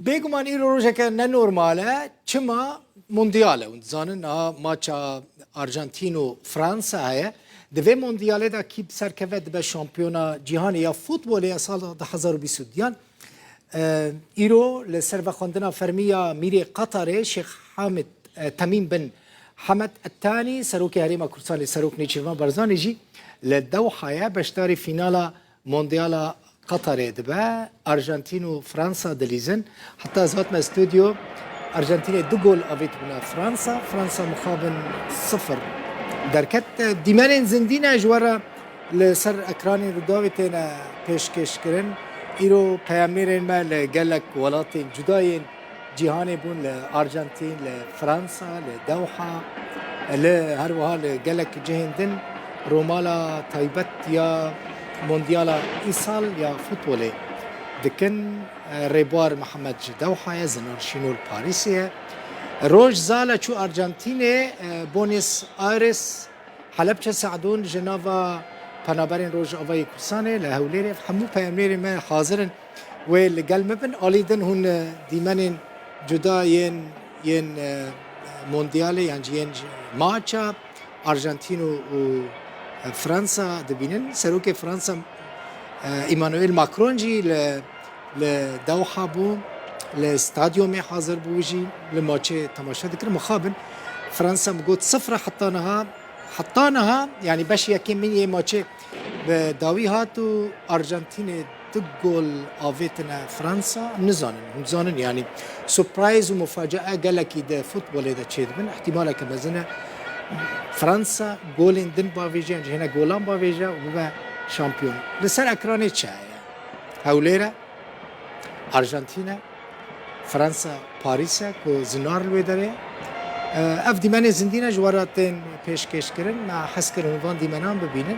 بێگومان ئیرۆ ڕۆژێکە نەنۆرمالە چما موندیالە و دزانن ماچا ئارژەنتین و فرانسا هەیە divê mondiyalê kî serkeve dibe şampiyona cîhanê ya futbolê ya sala 2022 îro li ser vexwendina fermiya Mîrê Qetarê Şêx Hamed Temîm bin Hemed Ettanî serokê Herêma Kurdistanê Serok Nêçîrvan Barzanî jî li Dewhayê beşdarî fînala mondiyala Qetarê dibe Arjantin û Fransa dilîzin heta ez hatime stûdyo Arjantinê 2 gol avêt bûne Fransa muxabin 0 derket dîmenên zindîne ji were li ser ekranên Rûdawê têne pêşkêşkirin îro peyamnêrên me li gelek welatên cudayên cîhanê bûn li Arjantin, li Fransa, li Dewha li her wiha li gelek cihên din romala taybet ya mondiyala îsal ya futbolê dikin rêbwar Mihemed ji Dewhayê zinar şînor Parîsê ye roj zala çû Arjantinê Buenos Aires Helepçe Seعدûn ji nava penaberên Rojavayê Kurdistanê li Hewlêrê hemû peyamnêrên me hazirin wê li gel me bin alîdin hûn dîmenên cuda yên mondiyalê yan jî yên maça Arjantin û Fransa dibînin serokê Fransa Emmanuel Macron jî li Dewha bû li stadyumê hazir bû jî li maçê temaşa dikirin mixabin Fransa mi got 0 heta niha yani beş yekê min yê maçê bi dawî hat û Arjantinê 2 gol avêtine Fransa nizanin yani surprise û mufacee gelekî de futbolê de çê dibin ihtimaleke mezin e Fransa golên din bavêje ji hene golan bavêje û bibe şampiyon li ser ekranê çi heye Hewlêr e Arjantin e Fransa Parîs e ku zinar li wê derê ev dîmenê zindîne ji were tên pêşkêşkirin me hez kirin van dîmenan bibînin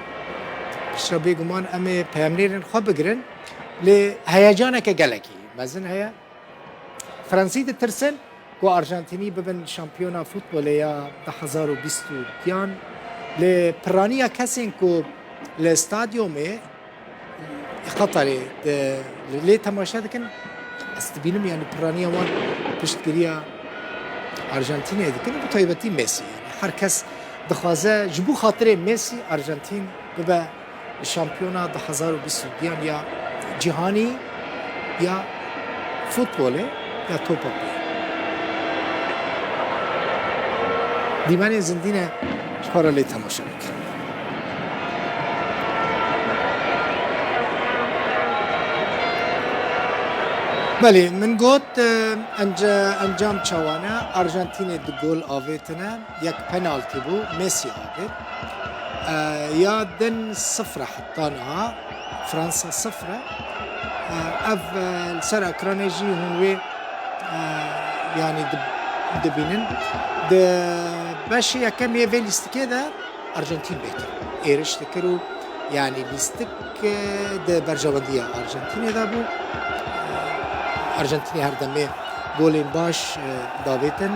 pişta bêguman em ê peyamnêrên xwe bigirin lê heyecaneke gelekî mezin heye Fransî ditirsin ku Arjantinî bibin şampiyona futbolê ya 2022 lê piraniya kesên ku li stadyumê Qetarê lê temaşa dikin ez dibînim yani piraniya wan piştgiriya Arjantinê dikin bu taybetî Messi yani her kes dixwaze ji bo xatirê Messi Arjantin bibe şampiyona 2022 ya cîhanî ya futbolê ya topapê dîmenên zindîne ji xwe re lê temaşa bikin بله من گوت انجام چوانه Arjantinê 2 gol avêtine yek penaltî bû Messi avêt ya din 0 heta niha Fransa 0 ev li ser ekranê jî hûn wê yani dibînin di beşê yekem yê vê lîstikê de Arjantin bêtir êriş dikir û yani lîstik di berjewendiya Arjantinê de bû Arjantinê her demê golên baş davêtin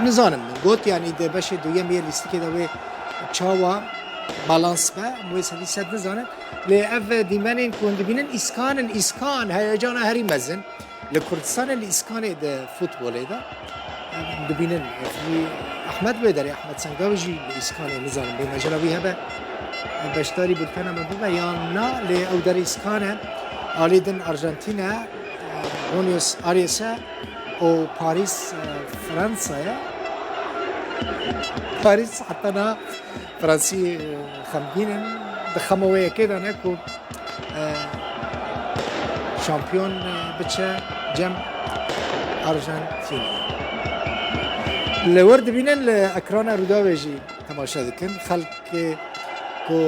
nizanim min got yani di beşê duyem yê lîstikê de wê çawa balans be wê sedî sed nizanin lê ev dîmenên ku hûn dibînin îskan heyecana herî mezin li Kurdistanê li îskanê de futbolê de dibînin Ahmed wê derê Ahmed Sengavî jî li îskanê nizanim bê mecra wî hebe beşdarî bultena me bibe yan na lê ew derê îskan e alî din Arjantinê Buenos Aires'e o Paris Fransa'ya Paris hatta na Fransi xemgînin dixemewê yekê de ne ku şampiyon biçe cem Arjantinê li wir dibînin li ekrana Rûdawê jî temaşa dikin xelkê ku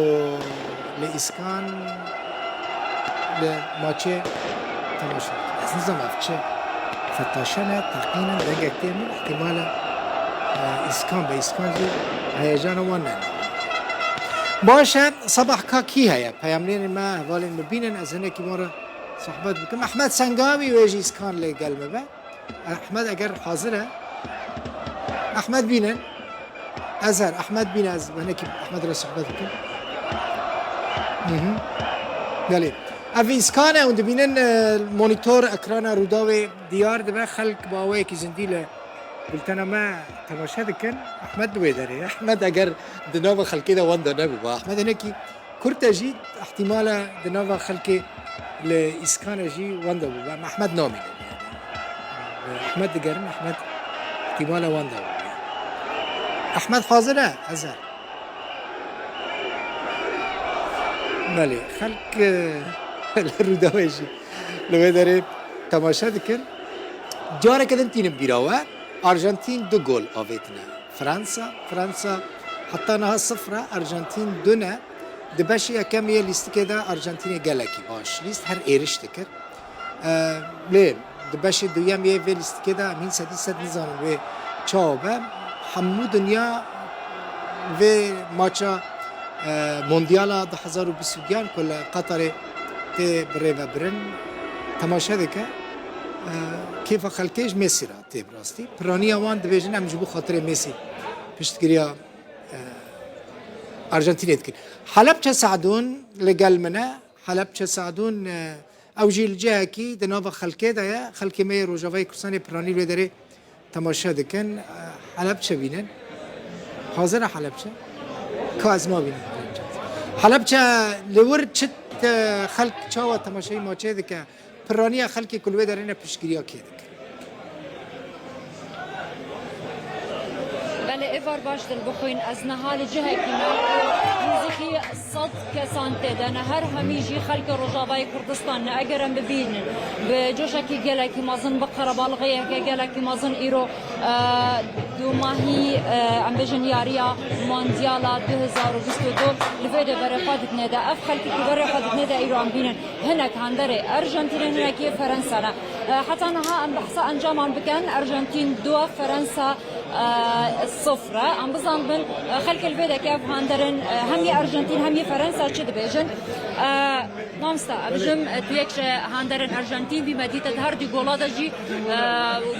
li îskan li maçê temaşa نظام افچه فتاشنه تقینا دنگک تیمون احتمال اسکان به اسکان جی هیجان وانن باشه صباح کا کی هیا پیامنین ما احوالین مبینن از هنه که مورا صحبت بکن احمد سنگاوی ویجی اسکان لی قلمه به احمد اگر حاضره احمد بینن ازهر احمد بین از هنه که احمد را صحبت بکن بله افيسكانا وندبينن المونيتور اكران روداوي ديار دبا خلق باوي كي زنديله قلت انا ما تماشا كان احمد ويدري احمد اگر دنوفا خلقي ده وند نبو احمد هناكي كرتا جي احتمال دنوفا خلقي لاسكانا جي وند مع احمد نومي احمد دقرن احمد احتمال وند احمد حاضر ازهر مالي خلق الروداوي جي لويدري تماشا كان جارة كده انتين بيراوه أرجنتين دو جول آفيتنا فرنسا حطيناها صفرة أرجنتين دونا دباشي كمية ليست كده أرجنتين جالكي باش ليست هر إيرش تكر لين دباشي دويام يفي ليست كده مين سد نظام و تشاوبه حمو دنيا في ماتشا مونديالا 2022 كل قطر تي بريفا برن تماشا ذكر كيف خلكيش ميسي را تي براستي برانيا وان دبيجن ام جبو خاطر ميسي بشتكريا ارجنتيني تكن حلب سعدون لقال منا حلب سعدون او جيل جاكي دنوفا خلكي دايا خلكي مي روجافاي كرساني براني بدري تماشا دكن حلب بينن حاضر حلب كاز ما بينن حلب لور تشت خلق تشاوا تماشاي ماتشي دك برانيا خلقي كل ويدرينا بشكريا كيدك بله ایوار باش دل بخوین از نهال جهه کنار موزیکی صد کسان تدن هر همیجی خلق رجاوای کردستان اگرم ببینن به جوشکی گلکی مازن بقره بالغیه که گلکی مازن ایرو دو ماهی ام بجن یاریا موندیالا 2022 لفيده برفادت ندا اف خلقي برفادت ندا ایرو ام بینن هناك هندره ارجنتین هناك فرنسا حتى انها ام بحث انجام بكن ارجنتين دو فرنسا الصفرة ام بزنبن خلق الفيدا كيف هندرن همي ارجنتين همي فرنسا تشد بيجن نامستا بجم تيكش هندرن ارجنتين بمدينة هردي جولا دجي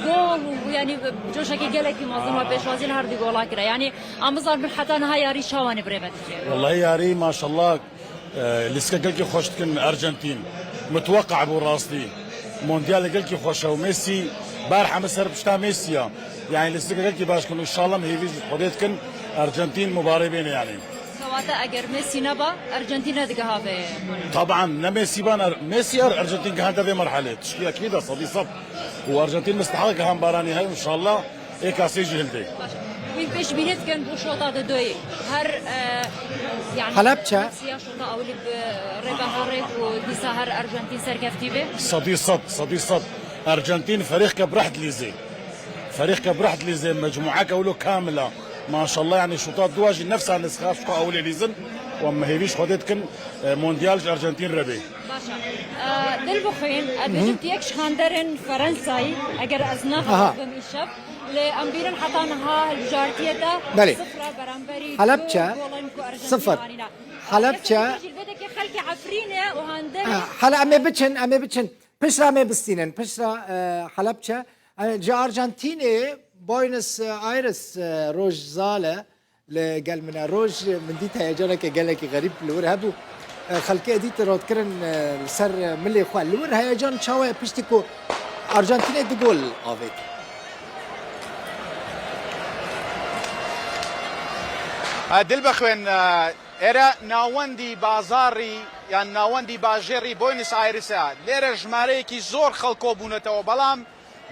جول يعني جوشكي جلكي معظمها بيشوازين هردي جولا كده يعني ام بزنبن حتى انها ياري شاواني بريفت والله ياري ما شاء الله لسكا قلكي خوشتكن ارجنتين متوقع ابو راستي مونديال قلكي خوشه وميسي بارحه مسر بشتا ميسي يعني لسه قلت باش كن ان شاء الله مهيفيز خديتكن ارجنتين مباربين يعني سواتا اگر ميسي نبا ارجنتين دقها به طبعا ميسي بان ميسي ارجنتين كانت في مرحله تشكيله اكيد صدي صف وارجنتين مستحقه مباراني هاي وان شاء الله هيك اسيجي هلدي ويش بينت كان بوشوطه دوي هر يعني حلبشة شوطه اولي بريبا هاريك وديسا هر ارجنتين سركفتي به صدي صد ارجنتين فريق كبرحت ليزي فريق كبرحت ليزي مجموعه كولو كامله ما شاء الله يعني شوطات دواجي نفسها نسخه شوطه اولي ليزن وما هيفيش خدتكن مونديال ارجنتين ربي باشا دل بخوين ادبجت يكش هاندرن فرنساي اگر ازناها بميشب لامبيرن حطانها الجارتيه ده صفر برامبري حلبشة صفر حلبشة خلقي عفرينه وهاندر حلا امي بتشن بشرا امي بستينن بشرا حلبشة جا ارجنتيني بوينس ايرس روج زاله قال من روج من ديتها يا جالك قال لك غريب لور هبو خلقي ديت رود كرن سر ملي خوال لور هيا جان تشاوي بيشتكو ارجنتيني دي جول افيت دل بخوين ارا ناوندي بازاري يعني ناوندي باجيري بوينس ايرس ليره ژمارەیەکی زۆر خەڵکۆ بوونەتەوە بەڵام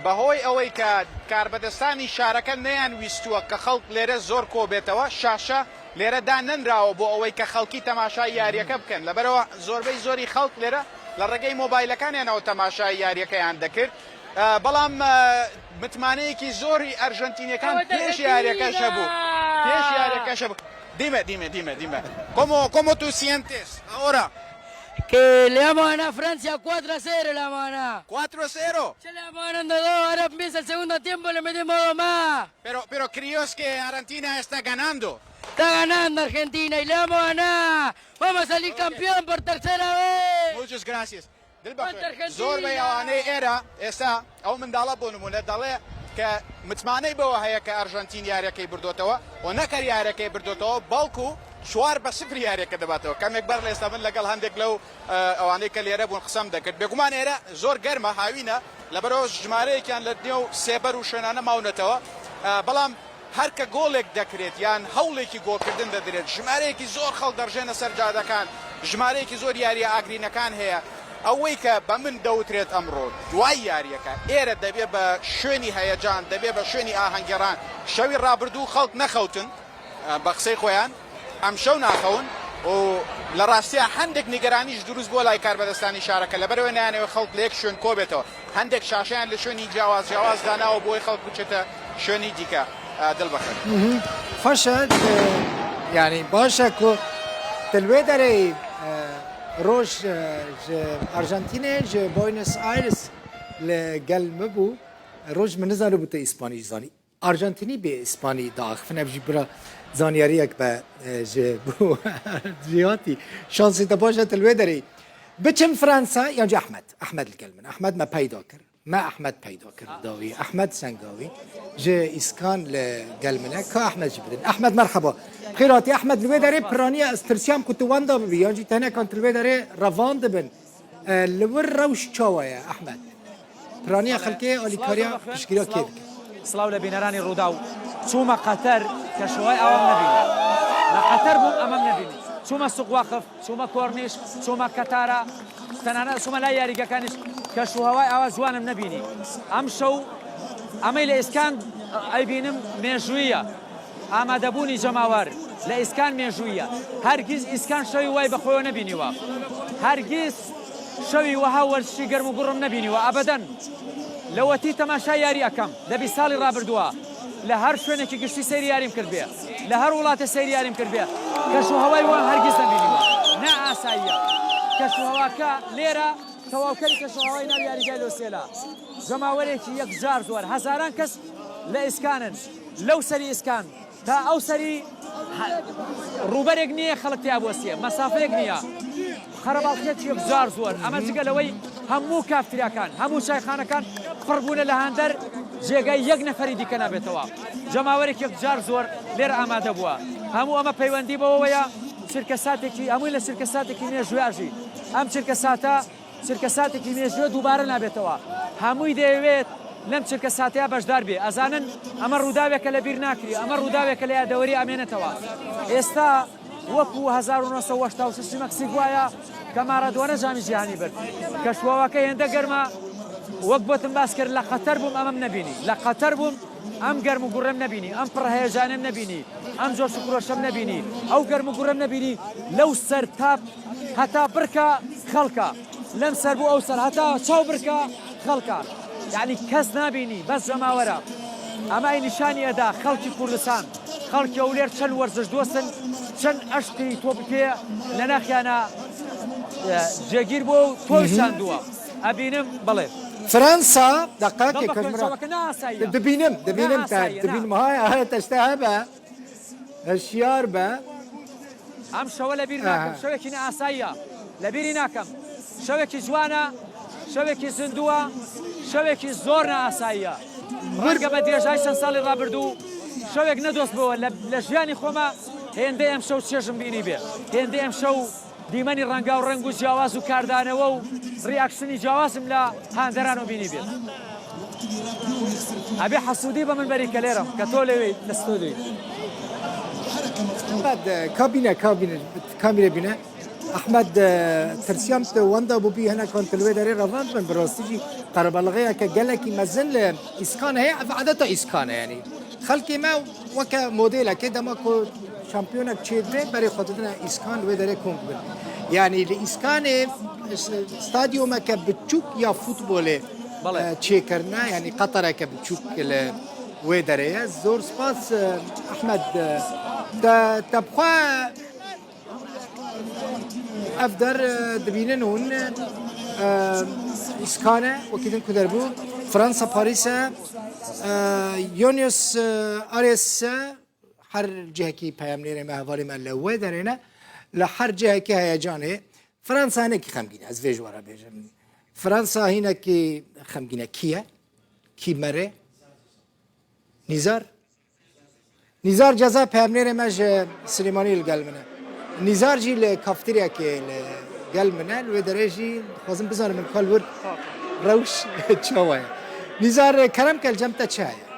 بەهۆی ئەوەی کە کاربەدەستانی شارەکە نەیانویستووە کە خەڵک لێرە زۆر کۆ بێتەوە شاشە لێرەدا نەنراوە بۆ ئەوەی کە خەڵکی تەماشای یاریەکە بکەن لەبەرەوە زۆربەی زۆری خەڵک لێرە لە ڕێگەی مۆبایلەکانیانەوە تەماشای یاریەکەیان دەکرد بەڵام متمانەیەکی زۆری ئەرژەنتینیەکان پێش یاریەکەش هەبوو پێش یاریەکەش هەبوو dime cómo tú sientes ahora que le vamos a ganar a Francia 4-0, le vamos a ganar. 4-0. Ya le vamos ganando 2, ahora empieza el segundo tiempo y le metemos 2 más. Pero creo que Argentina está ganando. Está ganando Argentina y le vamos a ganar. Vamos a salir campeón por tercera vez. Muchas gracias. زۆر بەیاوانەی ئێرە ئێستا ئەو منداڵە بۆ نمونە دەڵێ کە متمانەی بەوە هەیە کە ئەرژەنتین یاریەکەی بردوتەوە و نەکەر یاریەکەی بردوتەوە بەڵکو شوار بە سفری یاریەکە دەباتەوە کەمێک بەر لە ئێستا من لەگەڵ هەندێک لەو ئەوانەی کە لێرە بوون قسەم دەکرد بێگومان ئێرە زۆر گەرمە هاوینە لەبەرەوە ژمارەیەکیان لە نێو سێبەر و شوێنانە ماونەتەوە بەڵام هەرکە گۆڵێک دەکرێت یان هەوڵێکی گۆڵکردن دەدرێت ژمارەیەکی زۆر خەڵک دەڕژێنە سەر جادەکان ژمارەیەکی زۆر یاریە ئاگرینەکان هەیە ئەوەی کە بە من دەوترێت ئەمڕۆ دوای یاریەکە ئێرە دەبێت بە شوێنی هەیەجان دەبێت بە شوێنی ئاهەنگێڕان شەوی ڕابردوو خەڵک نەخەوتن بە قسەی خۆیان ئەم شەو ناخەون و لە ڕاستیە هەندێک نیگەرانیش دروست بۆ لای کاربەدەستانی شارەکە لەبەرەوە نایانەوە خەڵک لە یەک شوێن کۆبێتەوە هەندێک شاشیان لە شوێنی جیاواز داناوە بۆی خەڵک بچێتە شوێنی دیکە دڵبەخێر خۆشە یعنی باشە کو دلوێ دەرێ ڕۆژ ئەرژەنتینێ ji بۆینس ئایرس لەگەل مەبوو ڕۆژ من نزانە بوو تە ئیسپانی زانی ئەرژەنتینی بێ ئیسپانی داخفنە بژی برا زانیاریەک بە بوو زیاتی شانسی تە باشە دلوێ دەرێ بچم فرانسا یانجی ئەحمەد لەگەل من ئەحمەد مە پەیدا کرد ما أحمد پیدا کرداوی أحمد سنگاوی جه إسكان لقلمنا كأحمد جبرين أحمد مرحبا خيراتي أحمد الويدري برانية استرسيام كنت واندا ببي يعني تهنا كانت الويدري رفان دبن لور روش تشاوا يا أحمد برانية خلقية أولي كاريا تشكيلها كيف سلاو لبينراني الروداو ثم قطر كشوي أمام نبيني لا قطر بوم أمام نبيني ثم سوق واقف ثم كورنيش ثم كتارا تنانا ثم لا ياريكا كانش كشو هواي أواز وانم نبيني أم شو أمي لإسكان أي بينم ميجوية أما دبوني جماوار لإسكان ميجوية هرگز إسكان شوي واي بخوي نبيني وا هرگز شوي وهاول شيقر مقرم نبيني وا أبدا لو تي تماشا ياري أكم لبي سالي رابردوا لهر شوينك قشتي سيري ياريم كربيا لهر ولات سيري ياريم كربيا كشو هواي وان هرگز نبيني وا نا آسايا كشو هواكا ليرة تواوكري كشو هواي نار ياري قايلو سيلا جماوريكي يك جار زور هزاران كس لإسكانن لو سري إسكان تا أو سري روبرك نية خلقتي أبوسية مسافرك نية خربالكيت يك جار زور أما جيجا لوي همو كافتريا كان همو شايخانا كان قربونا لهاندر جيجا يك نفري دي كنا بيتوا جماوريك يك جار زور لير أما دبوا همو أما بيواندي بويا شركة ساتكي همو إلا شركة ساتكي نية جواجي أم شركة ساتكي نية جوا دوباره نابيتوا هموی دەیەوێت لەم چرکە ساتەیە بەشدار بێ ئەزانن ئەمە ڕووداوێکە لە بیر ناکری ئەمە ڕووداوێکە لە یادەوەری ئەمێنێتەوە ئێستا وەکو 1986 مەکسیک وایە کە مارادۆنە جامی جیهانی برد کە شوواوەکە هێندە گەرمە وەک بۆتم باس کرد لە قەتەر بووم ئەمەم نەبینی لە قەتەر بووم ئەم گەرم و گوڕەم نەبینی ئەم پڕهەیەجانم نەبینی ئەم جۆش و کوڕەشەم نەبینی ئەو گەرم و گوڕەم نەبینی لەو سەر تاپ هەتا بڕکە خەڵکە لەم سەر بوو ئەو سەر هەتا چاو بڕکە خەڵکە يعني كاس نابيني بس جماورة أما أي نشاني أدا خلقي كردستان خلقي أولير شن ورزش دوستن شن أشقي توبكي لناخي أنا جاگير بو توشان دوا أبينم بلي فرنسا دقائق كجمرة دبينم هاي تشتهبها الشيار با أم شو لبير ناكم شو كنا أسايا لبير ناكم شو كي جوانا شوێکی زندووە شەوێکی زۆر نائاساییە ڕەنگە بە درێژای چەند ساڵی ڕابردوو شەوێک نەدۆستبەوە لە ژیانی خۆمە هێندەی ئەم شەو چێژم بینی بێ هێندەی ئەم شەو دیمەنی ڕەنگا و ڕەنگ و جیاواز و کاردانەوە و ڕیاکشنی جیاوازم لە هاندەرانەوە بینی بێت ئەبێ حەسوودی بە من بەریکە لێرەم کە تۆ لەوێ لە ستۆدیۆی كابينة بنا أحمد ترسيام واندا بوبي هنا كنت الويدري رفان من براستيجي قرب الغيا كجلكي مازال إسكان هي عادة إسكان يعني خلقي ما وكا موديلا كده ما كو شامبيونا تشيدري بري خطتنا إسكان الويدري كوم يعني الإسكان استاديو ما كبتشوك يا فوتبول تشيكرنا يعني قطر كبتشوك الويدري زور سباس أحمد تبقى أفدر دبينن هون إسكانة وكذا كدربو فرنسا باريس يونيوس أريس هر جهة كي بيامنير ما هوالي ما لوه درينا لحر جهة كي هيجانه فرنسا هنا كي خمجينة از فيجوارا بيجم فرنسا هنا كي خمجينة كيا كي مرة نزار نزار جزا پیامنر مج سلیمانی الگلمنه نزار جیل کافتریا که الگلمنه و درجی خواستم بزنم من کالور روش چواه نزار کرم کل جمت چای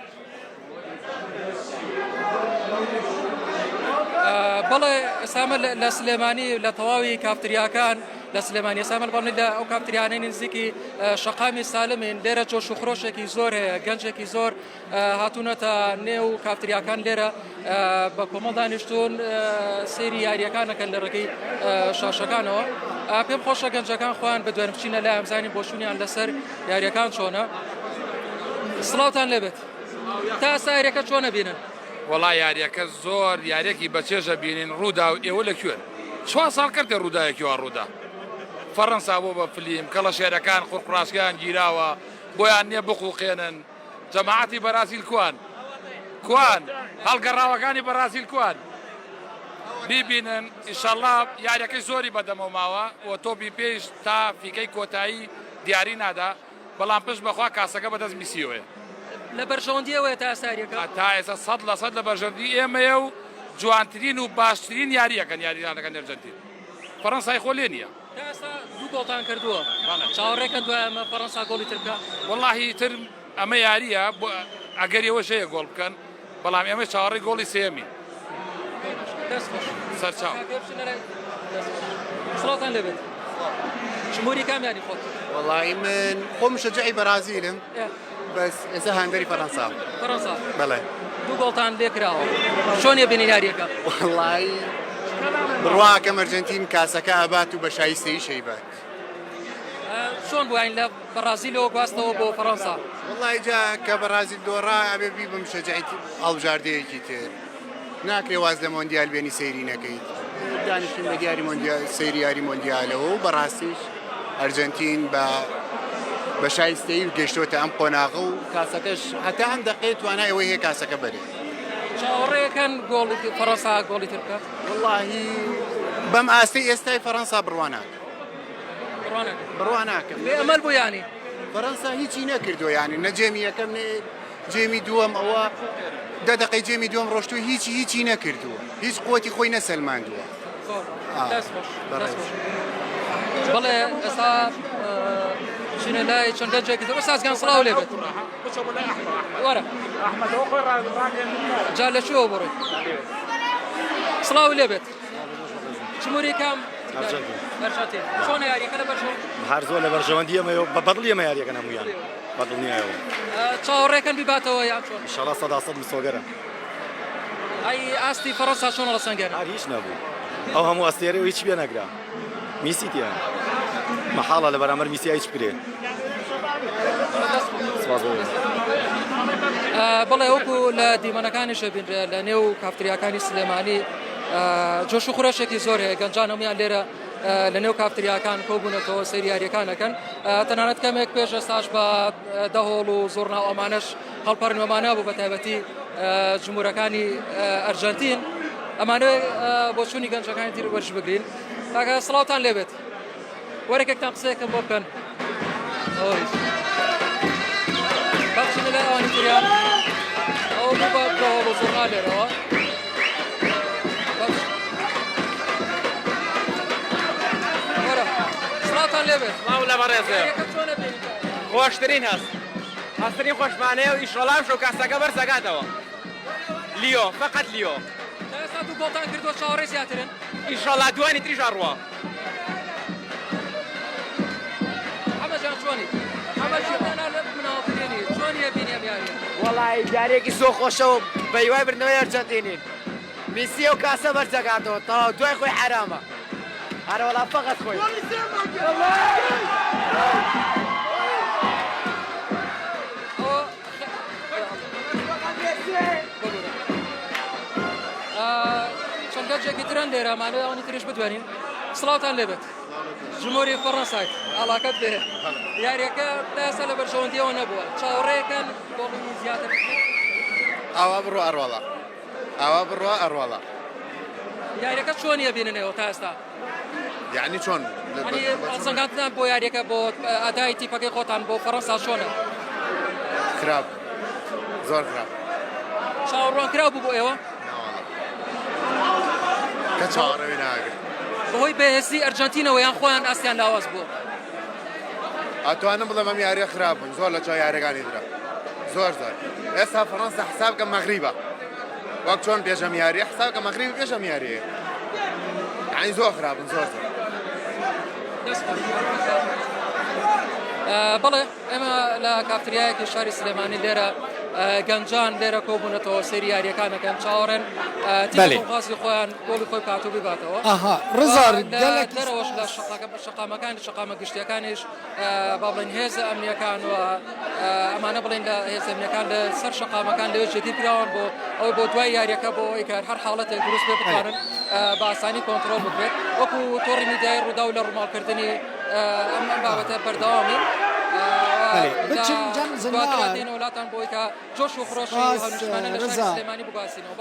بەڵێ سامە لە سلێمانی لە تەواوی کافتریاکان لە سلێمانی سامە بەڵێ لە ئەو کافتریانەی نزیکی شەقامی سالمین لێرە جۆش و خرۆشێکی زۆر هەیە گەنجێکی زۆر هاتوونەتە نێو کافتریاکان لێرە بە کۆمەڵ دانیشتون سەیری یاریەکانەکەن لە ڕێگەی شاشەکانەوە پێم خۆشە گەنجەکان خۆیان بە دوێن بچینە لای ئەمزانی بۆشونیان لەسەر یاریەکان چۆنە سڵاوتان لێبێت تا ئێستا یاریەکە چۆنە بینن وڵای یاریەکە زۆر یارێکی بەچێژە بینین ڕوودا و ئێوە لەکوێن چوار ساڵ کردێ ڕوودایەکیوە ڕوودا فەڕەنسا بۆ بە فلیم کەڵە شێرەکان قورقڕاشکیان گیراوە بۆیان نییە بقووقێنن جەماعەتی بەرازیل کوان هەڵگەڕاوەکانی بەرازیل کوان بیبینن ئیشەڵڵا یاریەکەی زۆری بەدەمە ماوە و تۆپی پێش تا فیکەی کۆتایی دیاری نادا بەڵام پشت بەخوا کاسەکە بەدەست میسیوێ لە بەرژەوەندیەوەیە تا ساریەکە تا ئێستا 100% لە بەرژەوەندی ئێمەیە و جوانترین و باشترین یاریەکەن یاریدانەکەن ئەرجەنتین فەڕەنسای خۆ لێ نییە تا ئێستا دوو گۆڵتان کردووە چاوەڕێکە دوای ئەمە فەڕەنسا گۆڵی تر بکە وەڵاهی تر ئەمە یاریە ئەگەر ئێوە شەیە گۆڵ بکەن بەڵام ئێمە چاوەڕێی گۆڵی سێمی سەرچاو سڵاتان لێبێت ژمهوری کامیانی خۆت والله من خۆم شجاعی بەرازیلم بس ئێستا هەندەری فەڕەنسا فەڕەنسا بەڵێ دوو گۆڵتان لێ کراوە چۆنیە بینی یاریەکە والله بڕواکەم ئەرجەنتین کاسەکە ئەبات و بە شایستەی شەیبات چۆن بووین لە بەرازیلەوە گواستەوە بۆ فەڕەنسا والله جا کە بەرازیل دۆڕا ئەبێ بیبم شجاعی هەڵبژاردەیەکی تر ناکرێ واز لە مۆندیال بێنی سەیری نەکەیت دانیشتن بە دیاری سەیری یاری مۆندیالەوە و بەڕاستیش ئەرجەنتین بە شایستەی و گەشتۆتە ئەم قۆناغە و کاسەکەش هەتا ئەم دەقێت توانای ئەوەی هەیە کاسەکە بەرێت چاوەڕێەکەن گۆڵی فەڕەنسا گۆڵی تر بکە واللهی بەم ئاستی ئێستای فەڕەنسا بڕواناکە بڕواناکەم بێ ئەمەل بوو ینی فەڕەنسا هیچی نەکردو ینی نە جێمی یەکەم جێمی دووەم ئەوە دە دقەی جێمی دووەم ڕۆشتو هیچی نەکردووە هیچ قوتی خۆی نەسەلماندووە بەڵێ ئێستا چینە لای چەند گەنجێکی تر سازگان سڵاو لێبێت وەرە جا لە چووە بڕۆی سڵاو لێبێت ژمهوری کام بەرژەوەندی چۆنە یاریەکە لە بەرژەوەند هەر زۆر لە بەرژەوەندی ئەمەوە بە بەدڵی ئەمە یاریەکە هەموویان بەدڵ نیایەوە چاوەڕێکەکەن بیباتەوە یان چۆن ئینشاڵڵا 100% مسۆگەرە ئەی ئاستی فەڕەنسا چۆنە لە سەنگەرە هیچ نەبوو ئەو هەموو ئەستێرە و هیچ پێ نەگرا میسی تیان مەحاڵە لە بەرامبەر میسی هیچ بکرێت بەڵێ وەکو لە دیمەنەکانیشە بینرێ لە نێو کافتریاکانی سلێمانی جۆش و خورۆشێکی زۆر هەیە گەنجان هەمویان لێرە لە نێو کافتریاکان کۆبوونەتەوە سەیری یاریەکانەکەن تەنانەت کەمێک پێش ئێستاش بە دەهۆڵ و زۆر ناو ئەمانەش هەڵپەڕینەوەمانە بوو بە تایبەتی جمهورەکانی ئەرجەنتین ئەمانە بۆ چوونی گەنجەکانی تر وەرج بگرین تاکە سڵاوتان لێبێت وەرێکێکتان قسەیەکەم بۆ بکەن بەخشنە لای ئەوانی تریان ئەوە بوو بە دەهۆڵ و زۆرنا لێرەوە سڵاوتان لێبێت ماو لە بەڕێزێ خۆشترین هەست هەستترین خۆشمانەیە و ئیشۆڵام شو کاسەکە بەرزەگاتەوە لیۆ فقط لیۆ ئێستا دوو گۆڵتان کردووە چاوەڕێ زیاترن ئیشۆڵا دوانی تریش ئەڕوە ئەمە جان چۆنی ئەمە چێتەنا لە مناوەترێنی چۆنیە بینی ئەم یاریە وەڵای یاریێکی زۆر خۆشە و بە هیوای بردنەوەی ئەرجەنتینین میسی و کاسە بەرزەگاتەوە تەواو دوای خۆی حرامە هەرە وەڵا فقط خۆی چەند گەنجێکی ترن لێرە ئەمانەوێ ئەوانی تریش بتوانین سڵاوتان لێبێت ژمهوری فەڕەنسای ئاڵاکەت بێ یاریەکە تا ئێستا لە بەرژەوەندیەوە نەبووە چاوەڕێیەکەن گۆڵی زیاتر ئاوا بڕۆ ئەڕۆڵە ئاوا بڕۆ ئەڕۆڵە یاریەکە چۆنیە بیننەوە تا ئێستا یعنی چۆن سەنگاتتان بۆ یاریەکە بۆ ئەدای تیپەکەی خۆتان بۆ فەڕەنسا چۆنە خراپ زۆر خراپ چاوەڕوان کراو بوو بۆ ئێوە كتشعر هناك بەهۆی بەهێزی ئەرجەنتینەوەیان خۆیان ئەستیان لاواز بوو. ئەتوانم بڵێم ئەم یاریە خراپن زۆر لە چاو یاریەکانی درا زۆر زۆر ئێستا فەڕەنسا حسابکە مەغریبە وەک چۆن پێشەم یاریە حسابکە مەغریبی پێشەم یاریەیە یعنی زۆر خراپن زۆر زۆر بەڵێ ئێمە لە کافتریایەکی شاری سلێمانی لێرە گەنجان لێرە کۆبوونەتەوە سەیری یاریەکانەکەن چاوەڕێن تیمخوازی خۆیان گۆڵی خۆی کاتوو بباتەوە ڕزا دەرەوەش لە شەقامەکان شەقامە گشتیەکانیش با بڵێن هێزە ئەمنیەکان و ئەمانە بڵێن لە هێز ئەمنیەکان لە سەر شەقامەکان لەوێ جێتی پیاوان بۆ ئەوەی بۆ دوای یاریەکە بۆ ئەوەی کە هەر حاڵەتێک دروست پێ بتوانن بە ئاسانی کۆنتڕۆڵ بکرێت وەکو تۆڕی میدیای ڕوودا و لە ڕووماڵکردنی ئەم بابەتە بەردەوامین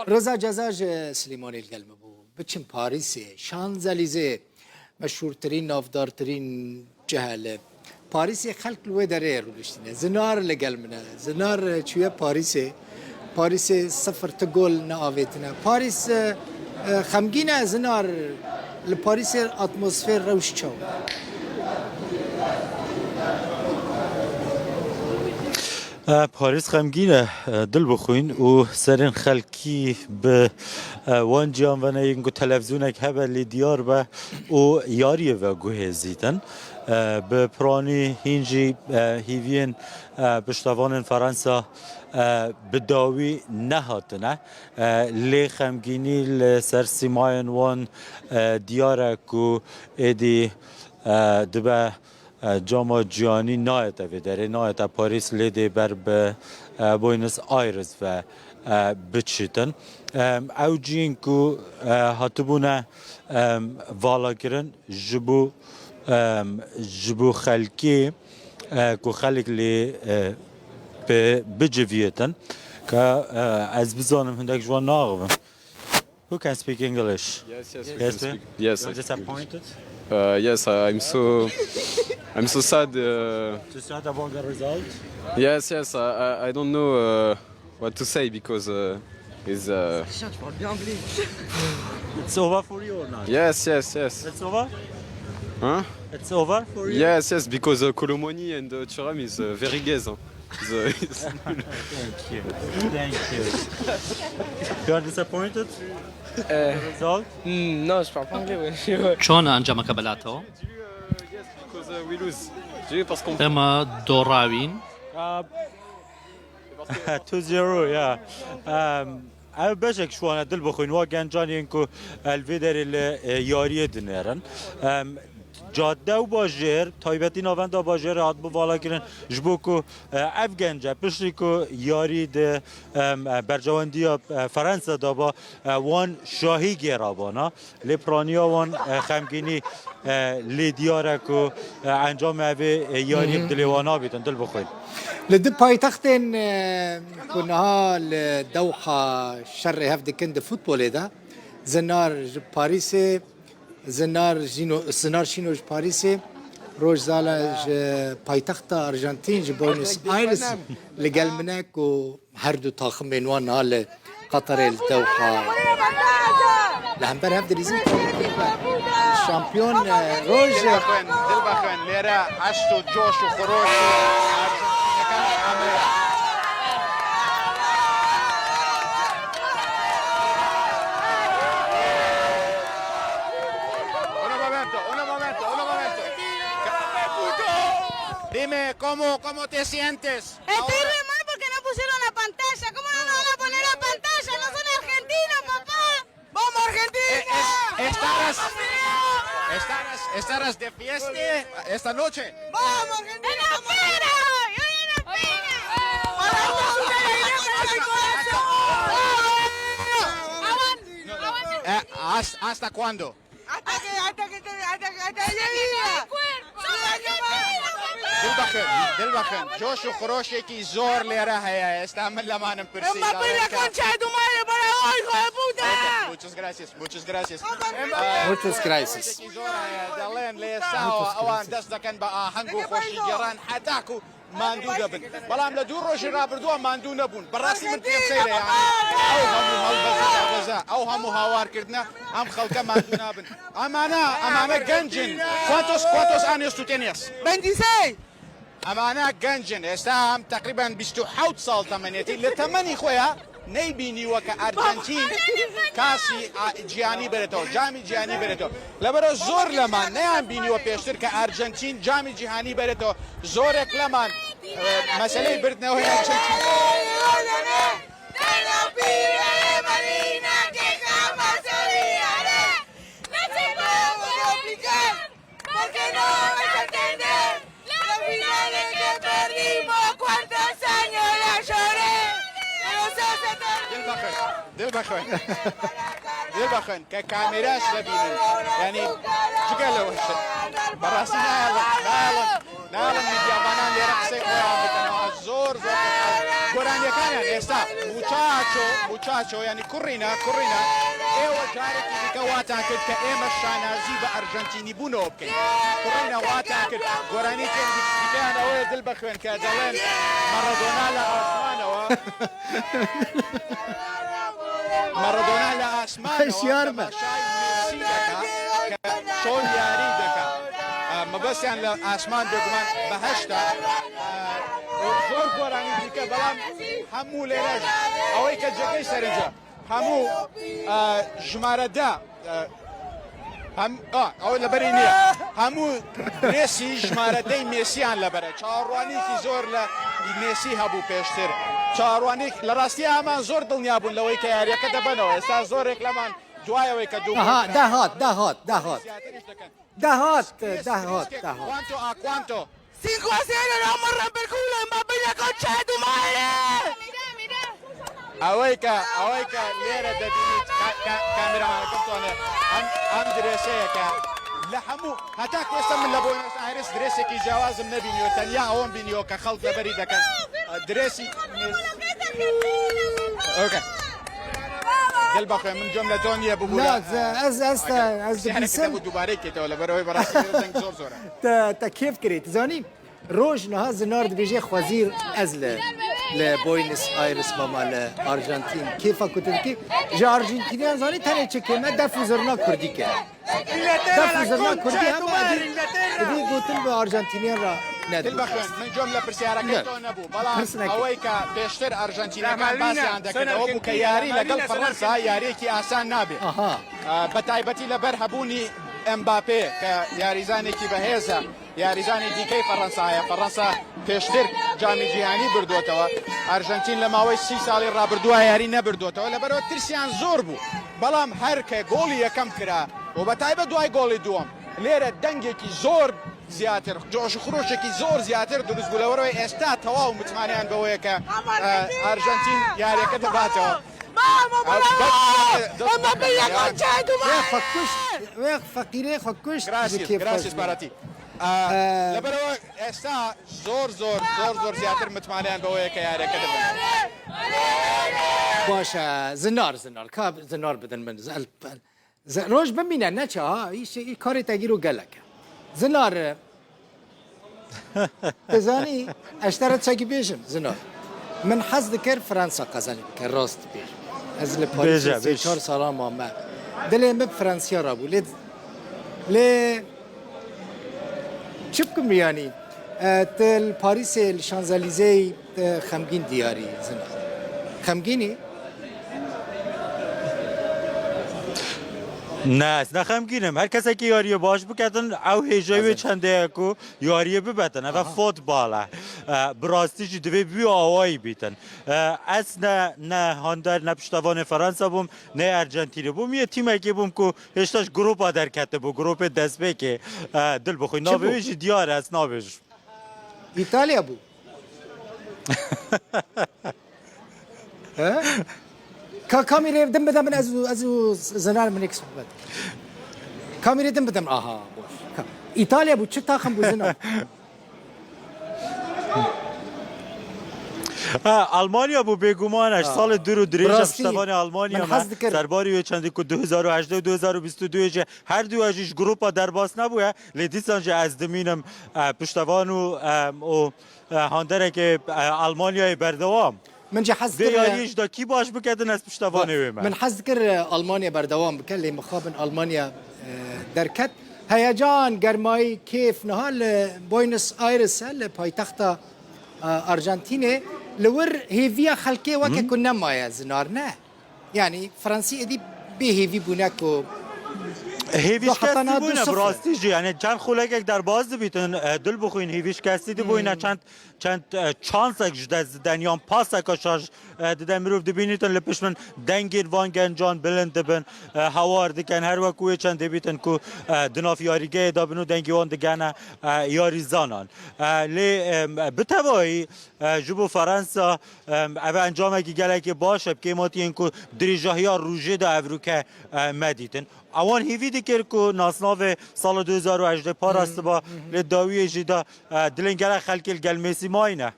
رضا جزاج سليماني القلم بو بچم باريسي شانزليزه مشهورترين نافدارترين جهل باريسي خلق الوي داري رولشتينه زنار لقلمنا زنار شويه باريسي صفر تقول نافيتنا باريس خمگينه زنار لباريس اتموسفير روش چاو پاریس غمگینه دل بخوین و سرین خلکی به وان جیان و نینگو تلویزیونک هبه لی دیار به و یاریه و گوه زیدن به پرانی هینجی هیوین بشتوان فرانسا بداوی نهاتنه لی خمگینی لسر سیماین وان دیاره که ایدی دبه جام جهانی نایت داره نایت پاریس لیده بر به بوینس آیرس و بچیتن او جین کو هاتبونه والا گرن جبو خلکی کو خلق لی بجویتن که از بزانم هندک جوان ناغم. Who can speak English? Yes. You're disappointed? Yes, I'm so sad. Too sad about the result? Yes, I don't know what to say because it's. It's over for you or not? Yes. It's over? Huh? It's over for you? Yes, because Colomoni and Thuram is very gaze. Thank you. You are disappointed? The result? Non, je parle pas anglais. چۆن ئەنجامەکە بەلاتەوە؟ Yes, because we lose. Parce qu'on. ئێمە دۆڕاوین 2-0 yeah. او بشک شوانه دل بخوین و گنجانی اینکو الویدری یاریه دنیرن جاده و باجر تایبتی ناوند باجر هات بو والا گرن جبو کو اف گنجه پشتی کو یاری ده برجواندی فرانسه دا با وان شاهی گرابانا لپرانیا وان خمگینی لیدیاره کو انجام اوه یاری دلیوانا بیتن دل بخوین لدي بايتختين كنا لدوحة شر هفدي كند فوتبول ده زنار باريسي زنار شينو باريسي روج زالا بايتخت أرجنتين بونس آيرس لقال منك وهردو طاقم بينوان هال قطر الدوحة لهمبر هفدي ريزين الشامبيون روج دلبخن ليرا عشتو جوش وخروش Dime, ¿cómo te sientes? Estoy re mal porque no pusieron la pantalla. ¿Cómo no nos van a poner la pantalla? No son argentinos, papá. ¡Vamos, Argentina! ¿Estarás de fiesta esta noche? ¡Vamos, Argentina! ¡En la pera! ¡Hoy en la pera! ¿Hasta cuándo? Hasta دلبخن جوش وخروشي كي زور لي راهي استعمل لما نمبرسي ¡Emma, la concha de tu madre para hoy, hijo de puta! Muchas gracias. Muchas gracias. دلين لي ساو اوان دسدا كان بقى هنغو خوشي جيران حداكو ماندوو دەبن بەڵام لە دوو ڕۆژی ڕابردووە ماندوو نەبوون بەڕاستی من پێم سەیرە یعنی ئەو هەموو هەڵبەزە ئەو هەموو هاوارکردنە ئەم خەڵکە ماندوو نابن ئەمانە گەنجن کوانتۆس ئانێس و تێنێس ئەمانە گەنجن ئێستا ئەم تقریبان 27 ساڵ تەمەنێتی لە تەمەنی خۆیان نەیبینیوە کە ئەرجەنتین کاسی جیانی بێتەوە جامی جیانی بێتەوە لەبەرە زۆر لەمان نەیان بینیوە پێشتر کە ئەرجەنتین جامی جیهانی بێتەوە زۆرێک لەمان مەسەلەی بردنەوەی ئەرجەنتین دل بخوین که کامراش ببینن یعنی جگل وشت براستی نالم میدیابانان لیره قصه خواهان بکنه زور گرانی کانیان ایستا موچاچو یعنی کورینا ایوه جارکی دیگه واتا کرد که ایمه شانازی به ارژنتینی بونو بکن کورینا واتا کرد گرانی که دیگه اوه دل بخوین که دلین مارادونا لآسمانه مارادونا لآسمانه شون یاری دکا مبسیان لآسمان بگمان بهشتا زور گورانی دیگه بلام همو لیرش اوی که جگهی سرنجا همو جماره دا او لبری نیه همو میسی جماره دی میسی آن لبره چاروانی که زور لمیسی هبو پیشتر چاروانی لراستی همان زور دنیا بون لوی که یاری که دبنو استا زور اکلمان دوای وی که دو Cuánto 5-0 le vamos a romper el culo a Mbappé la concha de tu madre. اويكا ليرة دبينيت كاميرا كنتونا ام دريسيكا لحمو هتاك يسمى لبوينوس ايرس دريسيكي جواز النبي نيوتن يا هون بينيو كخلط بريدة كان دريسي اوكي دل بخوي من جملة تونية بقولها لا از يعني كتابو دوباره كده ولا بروي براسي زور زورا تا كيف كريت زاني روج نها زنار دبيجي خوازير ازله لبوينس ايرس ماما لارجنتين كيف كنت كيف جا ارجنتينيان زاني تاني تشكيما دفوزرنا كردي كده دفوزرنا كردي هم ادي قلت له ارجنتينيان را دل بخوين من جملة برسيارة كتو نبو بلان اويكا بيشتر ارجنتينيان كان باسي عندك او بو كياري لقل فرنسا ياريكي اسان نابي بتايبتي لبر هبوني امبابي كياريزانيكي بهيزا یاریزانی دیکەی فەڕەنسا پێشتر جامی جیهانی بردووەتەوە ئەرژەنتین لە ماوەی 30 ساڵی ڕابردووە یاری نەبردووەتەوە لەبەرەوە ترسیان زۆر بوو بەڵام هەر کە گۆڵی یەکەم کرا و بەتایبەت دوای گۆڵی دووەم لێرە دەنگێکی زۆر زیاتر جۆش و خڕۆشێکی زۆر زیاتر دروست بوو لەوەرەوەی ئێستا تەواو متمانیان بەوەیە کە ئەرژەنتین یاریەکە دەباتەوە فقیره خودکش گراسیس باراتی لەبەرەوە ئێستا زۆر زیاتر متمانیان بەوەیە کە یاریەکە دەبن باشە زنار کاب زنار بدن من ڕۆژ بمینە نەچە کاری تەگیر و گەلەکە زنار دەزانی ئەشتەرە چەکی بێژم زنار من حەز دکرد فرەنسا قەزانی بکە ڕاست بێژ ئەز لە پاریس 4 ساڵان مامە دلێ من فرەنسیا ڕابوو لێ چی بکەم یانی تل پاریس شانزلیزه خەمگین دیاری زنار خەمگینی نه خەمگینم هەر کەسێکی یاریە باش بکەن ئەو هێژەوێ چەندەیەک و یاریە ببەتن ئەvە فۆتباڵە بڕاستیشی دەبێ بوی ئاوایی بیتن ئەس نە هەندەر نە پشتەوانێ فەرەنسا بووم نە ئەرجەنتینە بووم یە تیمێکی بووم و هێشتاش گروپا دەرکەتە بوو گروپێ دەستپێکێ دڵ بخۆی ناوێژی دیارە ئەس ناوێژ ئیتالیا بوو كاميرا دم بدم من ازو زنار من يكسب كاميرا دم بدم بوش ايطاليا بو تشتا خم بو زنار آلمانیا بو بگمانش سال دو رو دریج براستی، پشتوان آلمانیا من حس دکر. سرباری چندی که 2018 و 2022 جه هر دو اجیش گروپا در باس نبوده لیدیسان جه از دمینم پشتوان و هاندره که آلمانیای بردوام من جا حس دیاریش دا کی باش بکردن از پشتوانه من حس ذكر المانيا بردوام بكلم مخابن المانيا دركت هيجان گرمای كيف نهال بوينس ايرس لپایتخت ارجنتيني لور هيفيا خلقي وكا كنا مايا زنارنا يعني فرنسي ادي بهيفي بوناكو هیویش کسی بوینه براستی جی یعنی چند خولک در باز بیتن دل بخوین هیویش کسی دی بوینه چند چانسک جده دنیام پاسک شاش دیدن میروف دی بینیتن لپش من دنگیر وان گنجان بلند بن هوار دیکن هر وکوی چند دی بیتن کو دناف یاریگه دا بنو دنگی وان دیگنه یاری زانان لی بتوایی جبو فرانسا او انجامه که گله که باشه که ماتی این که دریجاهی ها روژه دا افروکه مدیتن اوان هیوی دیگر که ناسناو سال 2018 پاراست با لداوی جدا دلنگره خلکی الگلمیسی ماینه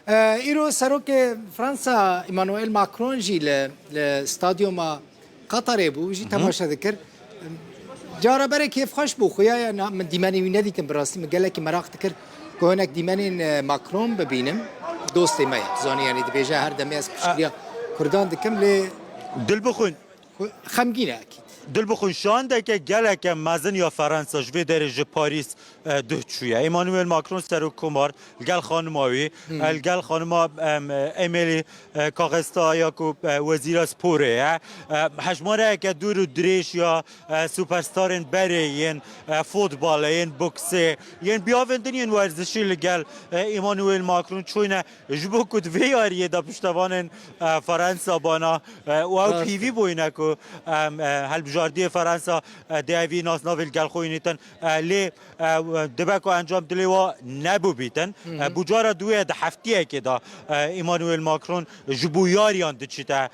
ایرو سروک فرانسا ایمانوئل ماکرون جی لستادیوم قطر بو جی تماشا ذکر جارا بره کیف خوش بو خویا من دیمانی وی ندیتم براستی مگله که مراق تکر که هناك دیمانین ماکرون ببینم دوستی ما زانی یعنی دبیجه هر دمی از پشتیا کردان دکم لی دل بخون خمگینه اکید دل بخون شانده که گله که مزن یا فرانسا جوی درجه پاریس دو چویه ایمانوئل ماکرون سرو کمار گل خانماوی گل خانما امیلی کاغستا یا کو وزیر سپوره حجماره که دور دریش یا سوپرستارن بره ین فوتبال ین بوکسه ین بیاوندن ین ورزشی لگل ایمانوئل ماکرون چوینه جبو کد ویاریه دا پشتوان فرانسا بانا و او پیوی بوینه که هلبجاردی فرانسا دیوی ناس ناویل گل خوینیتن لی دبکو انجام دلیوا نبو بیتن بجارا دوی ده هفتیه که دا ایمانوئل ماکرون جبو یاریان دچیتا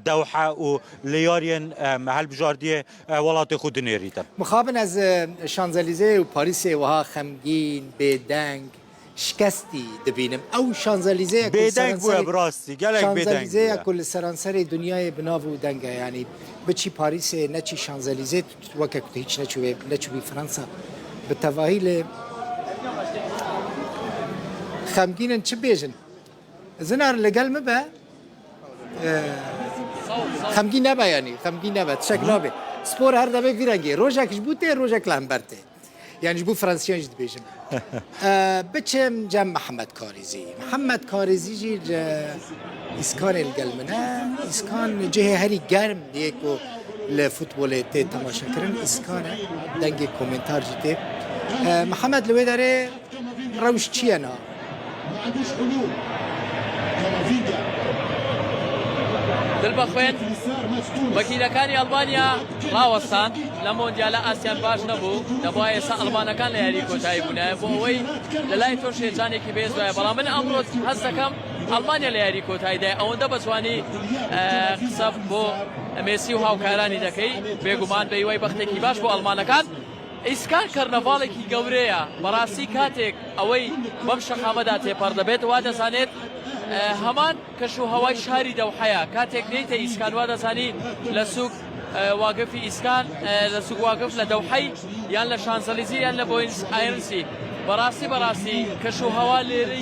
دوحه و لیاریان هلبجاردی ولات خود نیریتن مخابن از شانزلیزه و پاریس وها خمگین بدنگ شکستی دبینم او شانزلیزه بدنگ بویا براستی گلک بدنگ شانزلیزه کل سرانسر دنیای بناو و دنگه یعنی بچی پاریس نچی شانزلیزه وکه کت هیچ نچوی فرانسا به تواهیل خمگینن چه بیجن زنار لگل مبه خمگین نبه یعنی خمگین نبه تشک نبه سپور هر دمه ویرنگی روژکش بوده روژک لامبرته يعني جبو فرنسيان جد بيجم بتشم جم محمد كاريزي جي اسكان القلمنا اسكان جهه هري جرم ديكو لفوتبول تي تماشا كرن اسكان دنگي كومنتار جتي محمد لوي داره روش چيانا دلبخوين وەکیلەکانی ئەڵبانیا ڕاوەستان لە مۆندیالە ئاسیان باش نەبوو دەبووە ئێستا ئەڵبانەکان لە یاری کۆتایی بوونایە بۆ ئەوەی لە لای تۆ شێجانێکی بێز وایە بەڵام من ئەمڕۆ هەست دەکەم ئەڵبانیا لە یاری کۆتاییدای ئەوەندە بەتوانی قسە بۆ مێسی و هاوکارانی دەکەی بێگومان بە هیوای بەختێکی باش بۆ ئەڵمانەکان ئیسکان کەرنەڤاڵێکی گەورەیە بەڕاستی کاتێک ئەوەی بەم شەقامەدا تێپەڕ دەبێت وا دەزانێت هەمان کەش و هەوای شاری دەوحەیە کاتێک نەیتە ئیسکان وا دەزانی لە سوک واگفی ئیسکان لە سوک واگف لە دەوحەی یان لە شانزەلیزی یان لە بۆینس ئایرسی بەڕاستی کەش و هەوا لێرە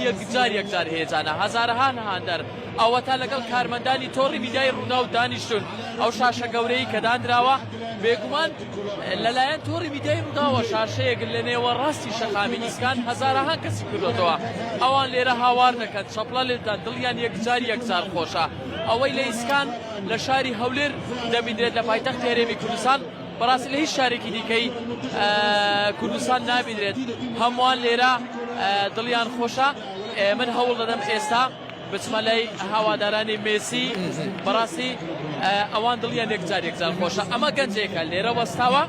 یەکجار هێزانە هەزارەها هاندەر ئەوەتا لەگەڵ کارمەندانی تۆڕی میدیای ڕوونا و دانیشتون ئەو شاشە گەورەی کە دانراوە بێگومان لەلایەن تۆڕی میدیای ڕووداوە شاشەیەک لە نێوە ڕاستی شەقامی ئیسکان هەزارەها کەسی کردوتەوە ئەوان لێرە هاوار دەکەن چەپڵە لێدان دڵیان یەکجار خۆشە ئەوەی لە ئیسکان لە شاری هەولێر دەبیدرێت لە پایتەخت هێرێمی کوردستان بەڕاستی لە هیچ شارێکی دیکەی کوردستان نابیدرێت هەمووان لێرە دڵیان خۆشە من هەوڵ دەدەم ئێستا بچمە لای هاوادارانی مێسی بەڕاستی ئەوان دڵیان یەکجار خۆشە ئەمە گەنجێکە لێرە وەستاوە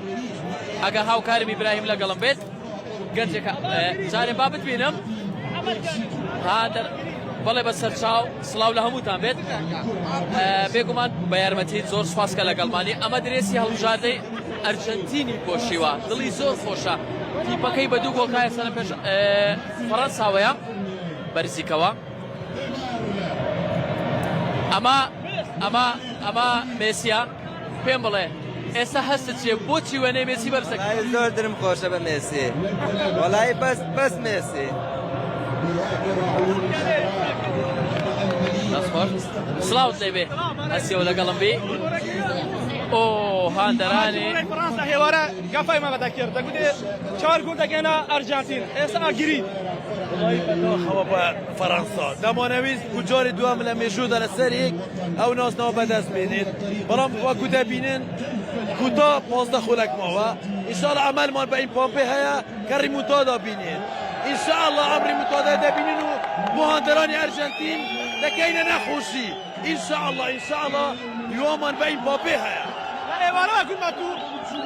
ئەگە هاوکارم ئیبراهیم لەگەڵم بێت گەنجێکە جارێ با بتبینم بەڵێ بەسەر چاو سڵاو لە هەمووتان بێت بێگومان بە یارمەتیت زۆر سوپاسکە لەگەڵمانی ئەمە درێسی هەڵبژاردەی ئەرجەنتینی پۆشیوە دڵی زۆر خۆشە تیپەکەی بە 2 گۆڵ کایە سەر پێش فەڕەنساوەیە بەرزیکەوە ئەمە مێسیە پێم بڵێ ئێستا هەستت چێ بۆچی وێنەی مێسی بەرزەکە زۆر درم خۆشە بە مێسی وەڵای بەس مێسی سلااوت لێبێ هەسیەوە لەگەڵم بێ ئۆ هاندەرانی فرانسا هێوارە گەفای مەمەدا کرد دەگوتێ 4 گول دەگەنە ئەرجانتین ئێستا ئاگیری خەوە بە فەڕەنسا دەمانەویست جۆری دوام لە مێژوودا لەسەر یەک ئەو ناسنەوە بەدەست بێنێت بەڵام وەکو دەبینن کوتا 15 خولەکمەوە ئینشاءالله ئەمەلمان بە ئین پۆمپێ هەیە کە ریمونتادا بینێت ئینشاءالله ئەم ریمونتادا دەبینن و بۆ هاندەرانی ئەرجەنتین دەکەینە نەخۆشی ئینشاءالله یۆمان بە ئین پۆمپێ هەیە ئێوارە گوتمە تو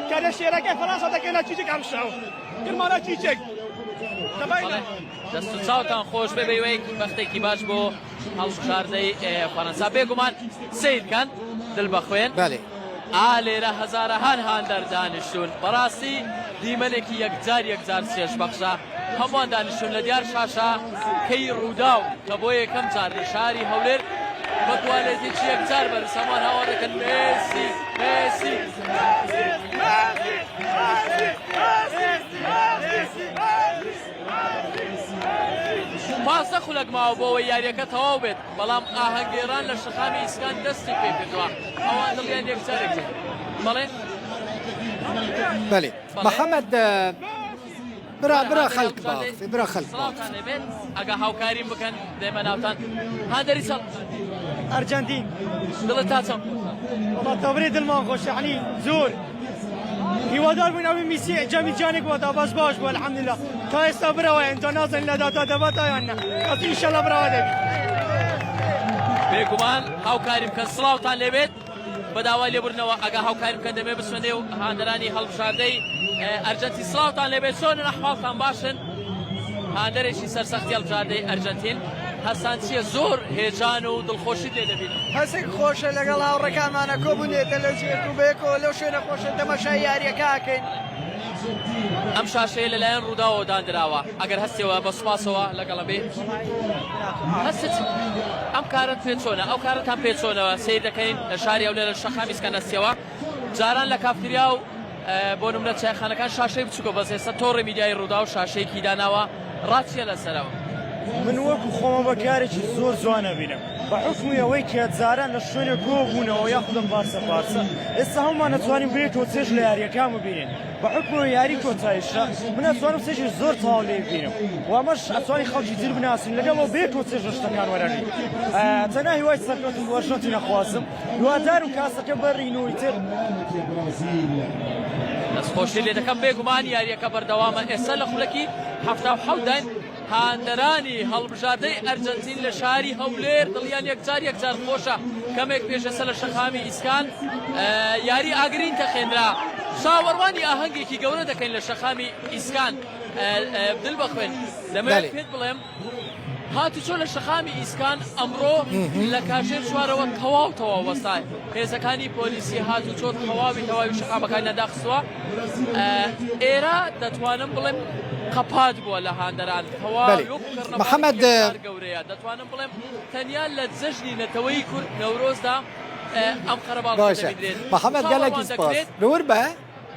کە لە شێرەکەی فەرەنسا دەکەینە چیچێک ئەم شەو گرمانە چیچێک دەست و چاوتان خۆش بێ وەیەکی بەختێکی باش بۆ هەڵبژاردەی فەرەنسا بێگومان سیرکەن دڵ بە خوێن لێرە هەزارەهان هاندەر دانیشتون بەڕاستی دیمەلێکی یەکجار سێش بەخشە هەمووان دانیشتون لە دیار شاشە کەی ڕوودا و کە بۆ یەکەم جار لە شاری هەولێر بە توالێتێکی یەکجار بەرسەمان هاوا دەکەن مێسی پاسە خولەک ماوە بۆەوەی یاریەکە تەواو بێت بەڵام ئاهەنگێران لە شەقامی ئیسکان دەستی پێ کردووە ئەوان دڵیان یەکجارێک بەڵێ بەێ محەممەد برا خەلک برا خەلک بێت ئەگە هاوکاریم بکەن دێمە ناوتان هاندەری سەڵ ئەرجەنتین دڵت تا چەند تەبرێ دڵمان خۆش یعنی زۆر هیوادار بووین ئەوی میسی جەمی جانێک بۆ تا باش بوو الحەمدولله تا ئێستا برەوە ئەنتۆ نازانین لە داتا دەباتە یان نە کەس ئینشەڵڵا برەوە دەبێت بێگومان هاوکاریم کە سڵاوتان لێبێت بەداوای لێبوورنەوە ئەگە هاوکاریم کە دەبێ بسوێنێ و هاندەرانی هەڵبژاردەی ئەرجەنتین سڵاوتان لێبێت چۆنن ئەحواڵتان باشن هاندەرێکی سەرسەختی هەڵبژاردەی ئەرجەنتین هەستان چییە زۆر هێجان و دڵخۆشی لێ دەبین هەستێک خۆشە لەگەڵ هاوڕێکانمانە کۆبوونێتە لە ژێر و بەیەکەوە لەو شوێنە خۆشە تەماشای یاریەکە ئاکەین ئەم شاشەیە لەلایەن ڕووداوە دانراوە ئەگەر هەستێەوە بە سوپاسەوە لەگەڵە بێ هەست ئەم کارت پێ چۆنە ئەو کارتان پێ چۆنەوە سیر دەکەین لە شاری ئەو لێرە شەقامی ئیسکان هەستێەوە جاران لە کافتریا و بۆ نمونە چایخانەکان شاشەی بچووکە بەس ئێستا تۆڕی میدیای ڕوودا و شاشەیەکی داناوە ڕاچیە لەسەرەوە من وەکو خۆمە بەکارێکی زۆر جوانە بینم بە حکمی ئەوەی کە جاران لە شوێنێک کۆبوونەوە یاخودم بارسە ئێستا هەمومان نەتوانین بێتەوە چێژ لە یاریەکان ببینین بە حکمەوە یاری کۆتاییشە من ئەتوانم چێژی زۆر تەواو لێ ببینم و ئەمەش ئەتوانی خەڵکی تر بناسین لەگەڵەوە بێتەوە چێژ لە شتەکان وەرەگرین تەنها هیوای سەرکەوتن بۆ ئەرژەنتین نەخوازم هیوادار و کاسەکە بەڕینەوەی تر دەستخۆشی لێ دەکەم بێگومان یاریەکە بەردەوامە ئێستا لە خولەکی 77 داین هاندەرانی هەڵبژاردەی ئەرجەنتین لە شاری هەولێر دڵیان یەکجار خۆشە کەمێک پێشەسە لە شەقامی ئیسکان یاری ئاگرین تەخێنرا شاوەڕوانی ئاهەنگێکی گەورە دەکەین لە شەقامی ئیسکان دڵ بەخوێن دەمەوێت پێت بڵێم هاتوچۆ لە شەقامی ئیسکان ئەمڕۆ لە کاشێر چوارەوە تەواو وەستای هێزەکانی پۆلیسی هاتوچۆ تەواوی شەقامەکان نەداخستووە ئێرە دەتوانم بڵێم قەپات بووە لە هاندەران محەممەد گەورەیە دەتوانم بڵێم تەنیا لە جەژنی نەتەوەی کورد نەورۆزدا ئەم قەرەباڵ دەبێت محەممەد گەلێکی سپاس بور بە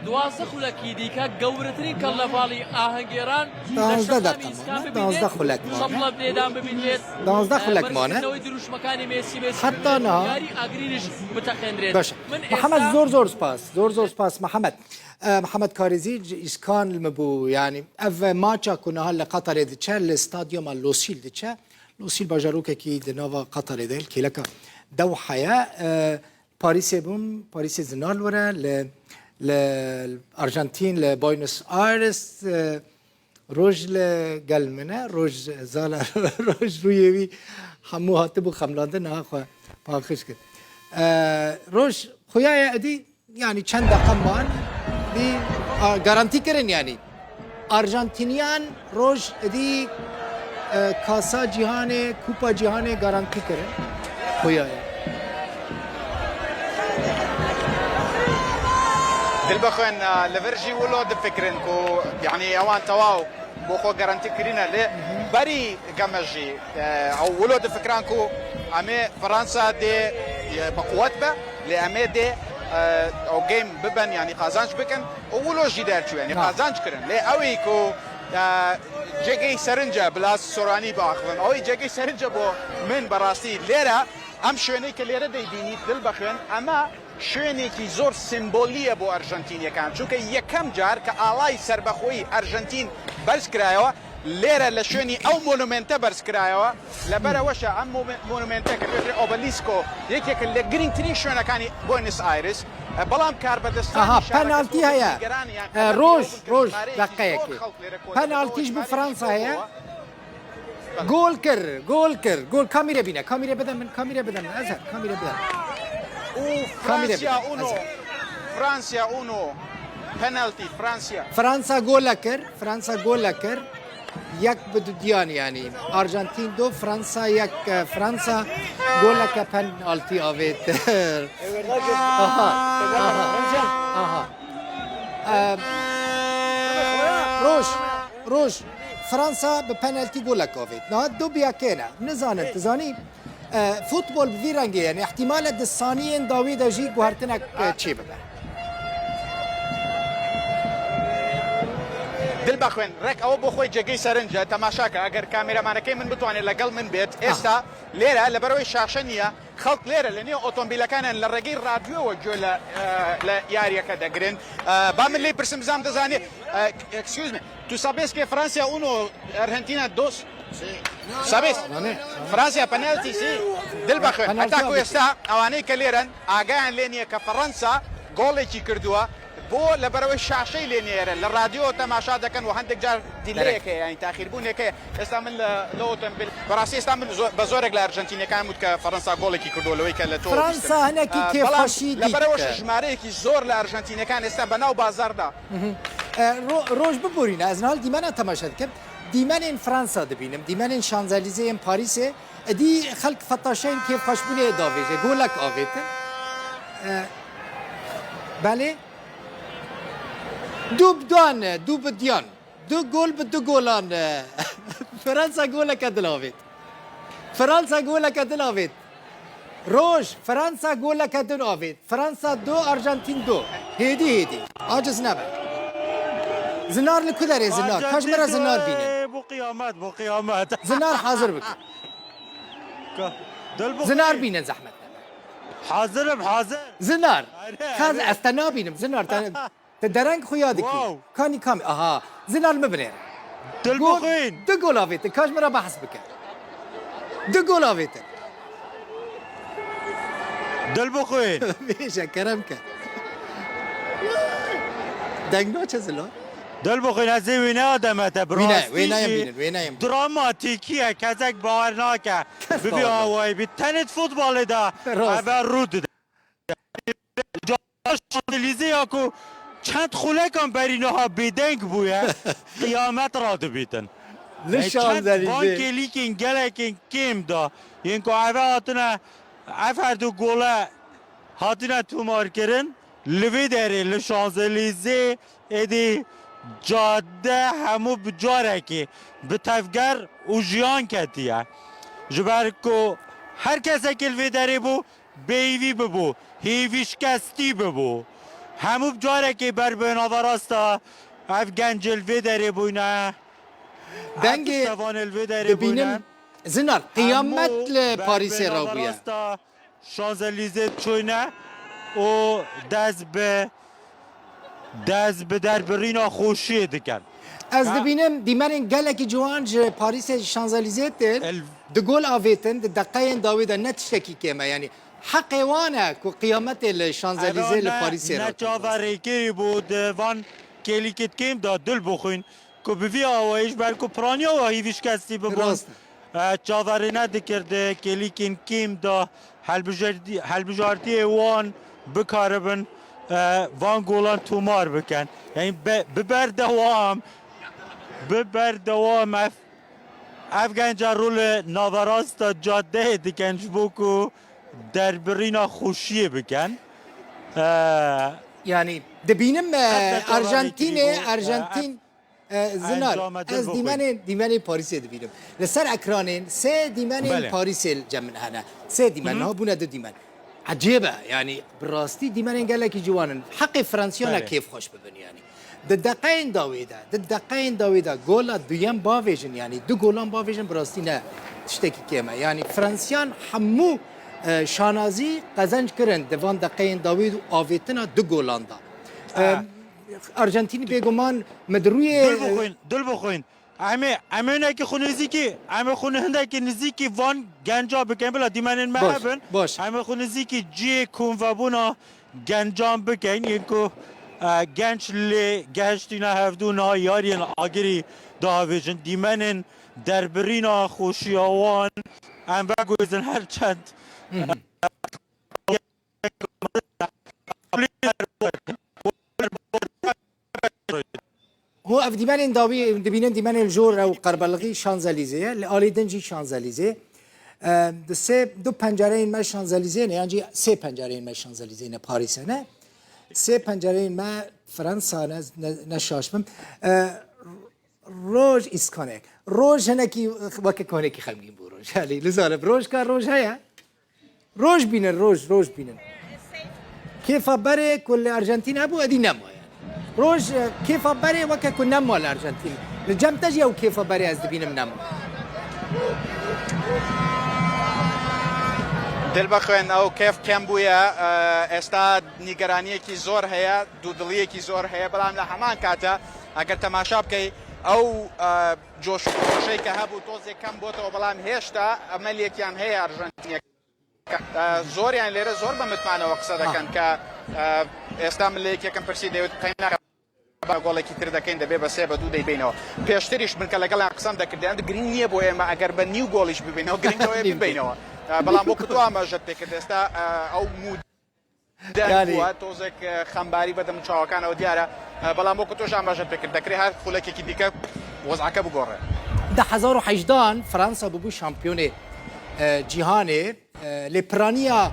12 خولەکی دیکە گەورەترین کەڵەباڵی ئاهەنگێران 12 خولەک شەپڵە بدێدان ببینێت 12 خولەکمانە دروشمەکانی مێسی حتا یاری ئاگرینش بتەخێنرێت محەممەد زۆر سپاس محەممەد کارێزی ئیسکان المبوو يعني ئەڤ ماچا کونەها لە قەتەرێ دچە لە ستادیۆما لۆسیل دچە لۆسیل باژارۆکێکی دناوە قەتەرێ دێل کێلەکە دەوحەیە پاریسێ بووم پاریسێ زنال وەرە لە ئەرژەنتین لە بوینس ئایرس ڕۆژ لە گەل منە ڕۆژ زالە ڕۆژ ڕوویێوی هەموو هاتبوو خەملاندن ناخوا پاخش کرد ڕۆژ خۆیایە ئەدی يعني چەند دەقەمان گارانتی کردن يعني ئەرژەنتینیان ڕۆژ ئەدی کاسا جیهانێ کوپا جیهانێ گارانتی کردن خۆیایە دل بخوين لفرجي ولو دفكرن كو يعني اوان تواو بوخو جارانتي كرينا لي بری گمجی او ولود فکرانکو امه فرانسا دی بقوت به لامه دی او جيم ببن يعني قازانج بكن اولو جدار شو يعني قازانج كرن لي اوي كو جيجي سرنجا بلاس سوراني باخفن اوي جيجي سرنجا بو من براسي ليرا ام شوني كليرا دي بيني دل بخن اما شوني كي زور سيمبوليه بو ارجنتين كان چونك يكم جار كالاي سربخوي ارجنتين برس كرايوا ليرا لشوني او مونومنتا برس كرايوا لبرا وشا ام مونومنتا كبير اوبليسكو يك اللي جرين تري شونا كان بوينس ايرس بلام كاربدستان بنالتي هيا روج دقيقة بنالتيش بفرنسا هيا جول جول كاميرا بينا كاميرا بدن ازهر كاميرا بدن فرانسيا اونو بنالتي فرنسا جول لكر یک بدودیان يعني ارجنتين دو فرنسا یک فرنسا جول لك بنالتي آوید روش فرنسا ببنالتي جول لك آوید نه دو بیا کنه نزانن تزانی فوتبول بوی رنگه يعني احتمال دستانی داوید جی گوهرتنک چی ببر دل بخوين رك او بو خوي جيجي سرنجا تماشاك اگر كاميرا مانكي من بتواني لقل من بيت استا ليره لبروي شاشنيه خلق ليره لاني اوتوموبيل كان للرقير راديو وجو لا ياريا كدا جرين بعمل لي برسم زام دزاني اكسكيوز مي تو سابيس كي فرنسا اونو ارجنتينا دوس سابيس فرنسا بنالتي سي دل بخوين اتاكو استا اواني كليرن اغان لينيا كفرنسا جولي كي كردوا بو لبروي شاشي لينير للراديو تماشا دكن وهندك جار ديليك يعني تاخير بون هيك استعمل لوتن براسي استعمل بزورك الارجنتين كان مت فرنسا جول كي كردو لوي كان تو فرنسا هنا كيف خشي لبروي جماري كي زور الارجنتين كان استبناو بازار دا روج ببورينا ازنال ديمانا تماشا دكم ديمان فرنسا دبينم ديمان شانزليزيه ام باريس دي خلق فتاشين كيف خشبوني دافيج جول لك افيت بله دو بديان دو جول بدو جولان فرنسا جولك دلاويت روج فرنسا جولك دلاويت فرنسا دو ارجنتين دو هيدي عاجز نبا زنار لكدري زنار كاجمرا زنار بينن بو قيامات زنار حاضر بك زنار بينن زحمت حاضر زنار كاز استنا بينم زنار تدرنگ خویادی کی کانی کام زنال مبنیر دل بخوین دو گل آویت کاش مرا بحث بکن دو گل آویت دل بخوین میشه کرم کن دنگنا چه زلال دل بخوین از وینه آدمت وینه دراماتیکیه کزک باور ناکه ببی آوائی بی تنت فوتبال دا اول رود دا شانزلیزه یا کو چند خولکان برینها بیدنگ بویه قیامت را دبیتن لشانزلیزه بانکلی که این گلکین کم دا این که اوه هاتنه افردو گوله هاتنه تومار کرن لوی داره لشانزلیزه ایدی جاده همو بجاره که به تفگر او جیان کتیه جبر که هر کسی که لوی داره بو بیوی ببو هیویش کستی ببو همو بجاره که بر بیناور استا اف گنج الوی داره بوینه دنگ ببینم زنار قیامت لپاریس را بویه شانزلیزه چوینه و دست به در برینا خوشی دکن از دبینم دیمرین گلکی جوانج پاریس شانزلیزه تل دو گل آویتن دقیقه داویده نتشکی کمه یعنی حق وانه که قیامت الشانزلیزه لپاریس را نچاوری کری بود وان کلیکت کم داد دل بخوین که بوی آوایش بلکه پرانیا و هیویش کستی ببون چاوری ندکرده کلیکین کم دا هلبجارتی وان بکاربن وان گولان تومار بکن یعنی ببر دوام افغانجا رول ناوراستا جاده دکنج بکو در برینا خوشیه بکن يعني دبينم ارجنتين زنار انجام دل از بخوین. دیمن پاریس دبیرم لسر اکرانین سه دیمن بله. پاریس جمن هنا سه دیمن ها بونه دو دیمن عجيبه يعني بالراستي ديما قال لك جوانن حق فرنسيونا بله. كيف خوش ببن يعني دقائق داويدا جول دويام بافيجن يعني دو جولان بافيجن براستي نه تشتكي كيما يعني فرنسيان حمو شانازي قزنج كرن دفان دقائق داويد آفيتنا دو جولان دا ارجنتيني بيگومان مدروي دل بخوین همه نه که خونه نزیکی همه خونه هنده که نزیکی وان گنجا بکن بلا دیمنین محبن باش همه خونه نزیکی جی کن و بونا گنجام بکن یکو گنج لی گشتینا هفدونا یارین آگری داویجن دیمنین دربرینا خوشیاوان هم بگویزن هر چند هو اف ديمان داوي دبينن ديمان الجور او قربلغي شانزليزيه لالي دنجي شانزليزيه سه دو پنجره ما شانزليزيه يعني سه پنجره ما شانزليزيه نه باريس نه سه پنجره ما فرانسا نه شاشمم روج اسكانك روج هنا كي وك كونه كي خمگين بو روج يعني لزالب روج كان روج هيا روج بينن روج بينن كيف بري كل ارجنتين ابو ادي نمو روج كيف بري وك كنا نمو الارجنتين الجم تجي او كيف بري از دبين نمو دل بخوین او کیف کم بویا استا نیگرانیەکی زۆر هەیە دوودڵیەکی زۆر هەیە بەڵام لە هەمان کاتە ئەگەر تەماشا بکەی ئەو جۆشەی کە هەبوو تۆزێک کەم بۆتەوە بەڵام هێشتا ئەمەلێکیان هەیە ئەرژەنتینیەک زۆریان لێرە زۆر بە متمانەوە قسە دەکەن کە ئێستا ملێک یەکەم پرسی دەوێت قەینا گۆڵێکی تر دەکەین دەبێ بە سێ بە دوو دەیبینەوە پێشتریش من کە لەگەڵیان قسەم دەکردیان گرنگ نییە بۆ ئێمە ئەگەر بە نیو گۆڵیش ببینەوە گرنگەوە ببینەوە بەڵام بۆ کتووە ئاماژەت پێکرد ئێستا ئەو مودە تۆزێک خەمباری بەدەم چاوەکانەوە دیارە بەڵام بۆ کتۆش ئاماژەت پێکرد دەکرێت هەر خولەکێکی دیکە وەزعەکە بگۆڕێ 2018 فرنسا ببوو شامپیۆنێ جیهانێ لێپرانیا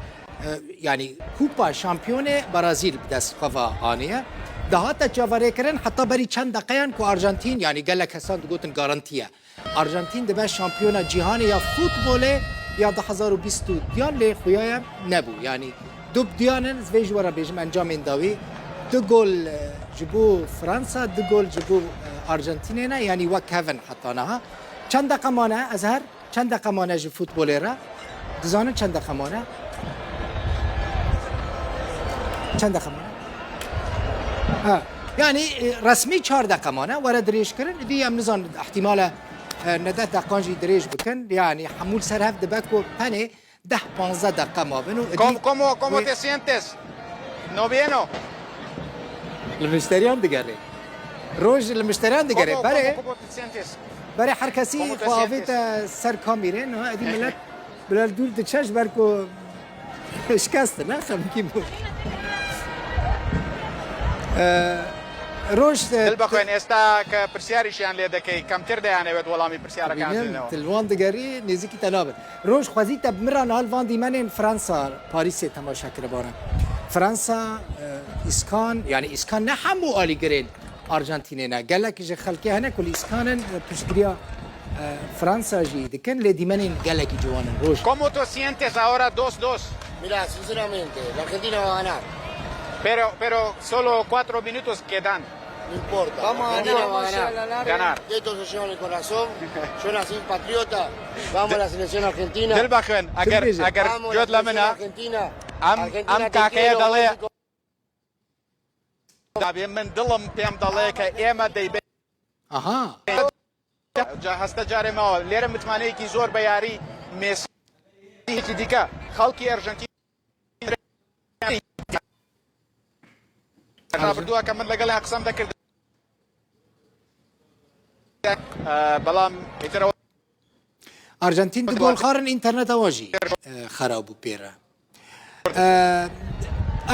يعني كوبا شامبيوني برازيل بدس خفا آنية دهاتا جاوريكرن حتى بري چند دقيقة كو أرجنتين يعني قال لك هسان تقولن غارانتيا أرجنتين دبا شامبيونا جهاني يا فوتبولي يا 2020 ديان لي خويا نبو يعني دوب ديانن زويج ورا بيجم انجام داوي دو جول جبو فرنسا دو جول جبو أرجنتينينا يعني وكهفن حطاناها چند دقيقة مانا أزهر چند دقيقة مانا جو فوتبولي را دزانن چند دقيقة مانا چند دقیقه مانه يعني رسمي 4 دقيقه مانه ورا دريش كرن دي ام نزان احتمال ندات دقانجي دريش بكن يعني حمول سر هف دباكو باني 10 15 دقيقه ما بينو ¿Cómo te sientes? ¿No vieno? المشتريان دقاري روج المشتريان دقاري بري ¿Cómo te sientes? بري حركسي خوافيت سر كاميرين هادي ملت بلا دول دتشاش بركو شكاستنا خمكي بو روش دل بخوین ئێستا کە پرسیاریشیان لێ دەکەی کەمتر دەیانەوێت وەڵامی پرسیارەکان دێنەوە تلوان دگەری نزیکی تەنابن ڕۆژ خوازیتە بمران هەڵوان دیمەنێن فرانسا پاریسێ تەماشا کردبارە فرانسا ئیسکان یعنی ئیسکان نە هەموو ئالیگرێن ئارژەنتینێنە گەلێکیژە خەڵکی هەنە کولی ئیسکانن پشتگیریا فرانسا ژی دکەن لێ دیمەنێن گەلێکی جوانن ڕۆژ ¿Cómo te sientes ahora 2-2? Mira, sinceramente, la Argentina va a ganar. Pero solo 4 minutos quedan. No importa. Vamos a ganar. Ganar. Esto se lleva en el corazón. Yo nací patriota. Vamos a la selección argentina. دل بخوین ئەگەر گوێت لە منە ئەم کاکەیە دەڵێ دابێ من دڵم پێم دەڵێ کە ئێمە دەیبێت هەستە جارێ ماوە لێرە متمانەیەکی زۆر بە یاری مێسیەکی دیکە خەڵکی ئەرژەنتین بردووە کە من لەگەڵیان قسەم دەکرد بەڵام ئیترەوە أرجنتين تقول خارن إنترنت واجي خرابو بيرا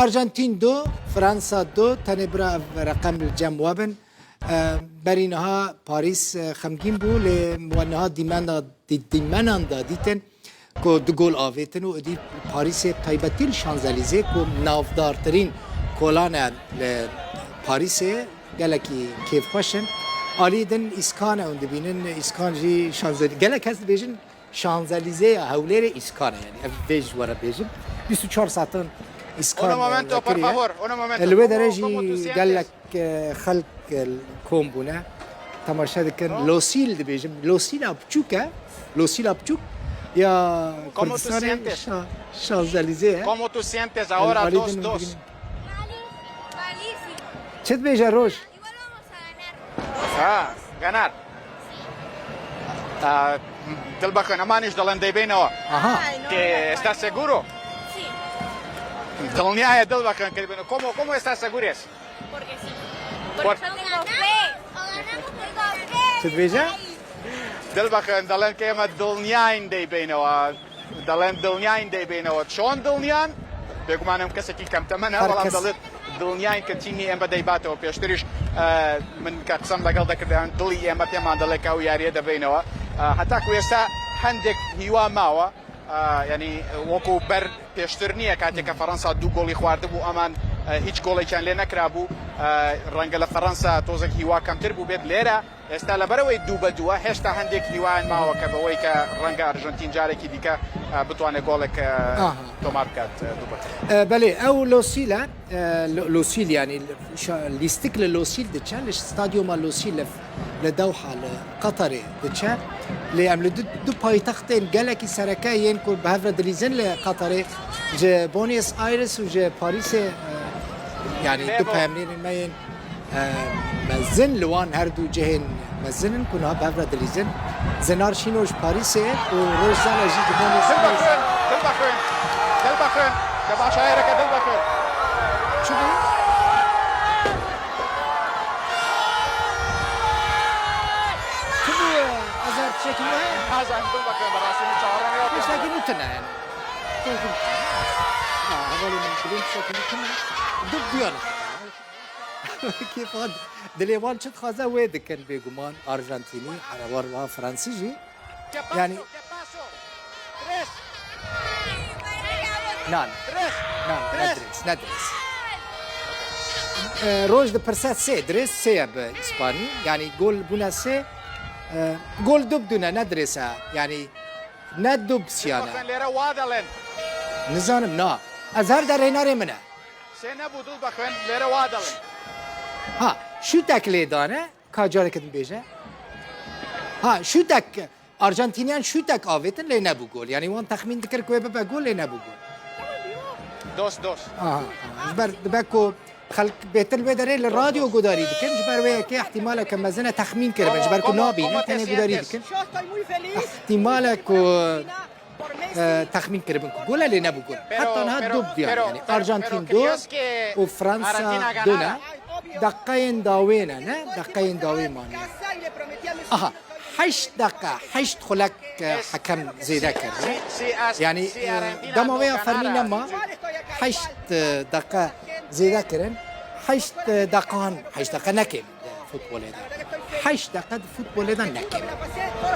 أرجنتين 2 فرنسا 2 تنبرا رقم الجم وابن برينها باريس خمجين بو لونها ديمانا داديتن كو دقول آفيتن ودي باريس طيبتين شانزليزي كو نافدارترين كولانا لباريس قالكي كيف خوشن آلیدن اسکانه اون دبینن اسکان جی شانزلی گله کس بیشن شانزلیزه هولیر اسکانه یعنی بیش ورا بیشن 24 ساعتن اسکان. Un momento, por favor, un momento. الوی ¿Cómo tú درجی sientes? قال لك خلق الكومبونا تماشا دكن لوسيل دبيجم لوسيل ابچوكا لوسيل ابچوك يا ¿Cómo tú كردستان sientes? شانزليزيه ¿Cómo tú sientes ahora 2-2? شد بيجا روش Ah, ganar. Dilbach en Amanish دلن ديبينو. Ajá. Que ¿Estás seguro? Sí, Dilnia Dilbach en Kiribino. ¿Cómo estás seguro? porque sí. Por- Porque tengo fe. O ganamos tengo fe. شد بيجا Dilbach en دلن كيما دلنياين ديبينو. دلن دلنياين ديبينو. شون دلنيان؟ بيقوم أنا مكسكي كم تمنى ولا هركس. دلت دلنياين كتيني أم بديباتو بيشتريش من كقسم لقل ذاك عن دلي أم بيمان دلك أو ياري دبينو. حتى كويسا هندك هوا ماوا يعني وكو بر بيشترنيه كاتك فرنسا دو جولي خوارد بو امان هیچ گولی كان لنا كرابو رنگل فرنسا توزك هوا كم تربو بيد ليرا استا لبروي دو بدوا هشتا هندك هوا ماوا كبوي كرنگ ارجنتين جاري كي ديكا بتوانه جولك توماركات دو بله او لوسيلا لوسيل يعني الاستقلال لوسيل دتشان الاستاديوم لوسيل لدوحه لقطر دتشان اللي عملوا دو بايتختين قالك سركاين كل بهفر دريزن لقطر جا بونيس ايرس وجا باريس يعني دو بامنين ماين مزن لوان هردو جهن مزنن كنا بهفر دريزن زنار شينوش باريس وروزالا جي بونيس ايرس دلبخن تبع شاعرك دلبخن شوفوا شوفوا ازار شكله هذا دلبخن براسي شعرنا مش لاقي متنا يعني هذول من كلهم شكله كنا ضد ديانا كيف هذا دليوان شد خازا ويد كان بيجومان ارجنتيني على ورا فرنسيجي يعني نعم ندرس روج de persat سي درس سي بإسباني يعني جول بونا سي جول دب دونا ندرسها يعني ندب سيانا ليرا وادلن نزانم نا أزهر در هناري منه سينابو دلبخن ليرا وادلن ها شو تك ليدانه كاجارك بيجه ها شو تك أرجنتينيان شو تك آويتن لينا بو جول يعني وان تخمين ذكر كوي ببا جول لينا بو جول 2-2 جبر دبكو خلق بيتل بدري للراديو قداري دكن جبر وياك احتمالك كم زنا تخمين كربن جبر كو نابي نتني قداري دكن احتمالك تخمين كربن جول اللي نبو جول حتى انها دوب يعني ارجنتين دو وفرنسا دونا دقين داوينا نه دقين داوي ماني اها 8 حشت خلق حكم زيدا كرد يعني دموية فرمينا ما 8 دقة زيدا كرن 8 دقة نكم فوتبول هذا 8 دقة فوتبول هذا نكم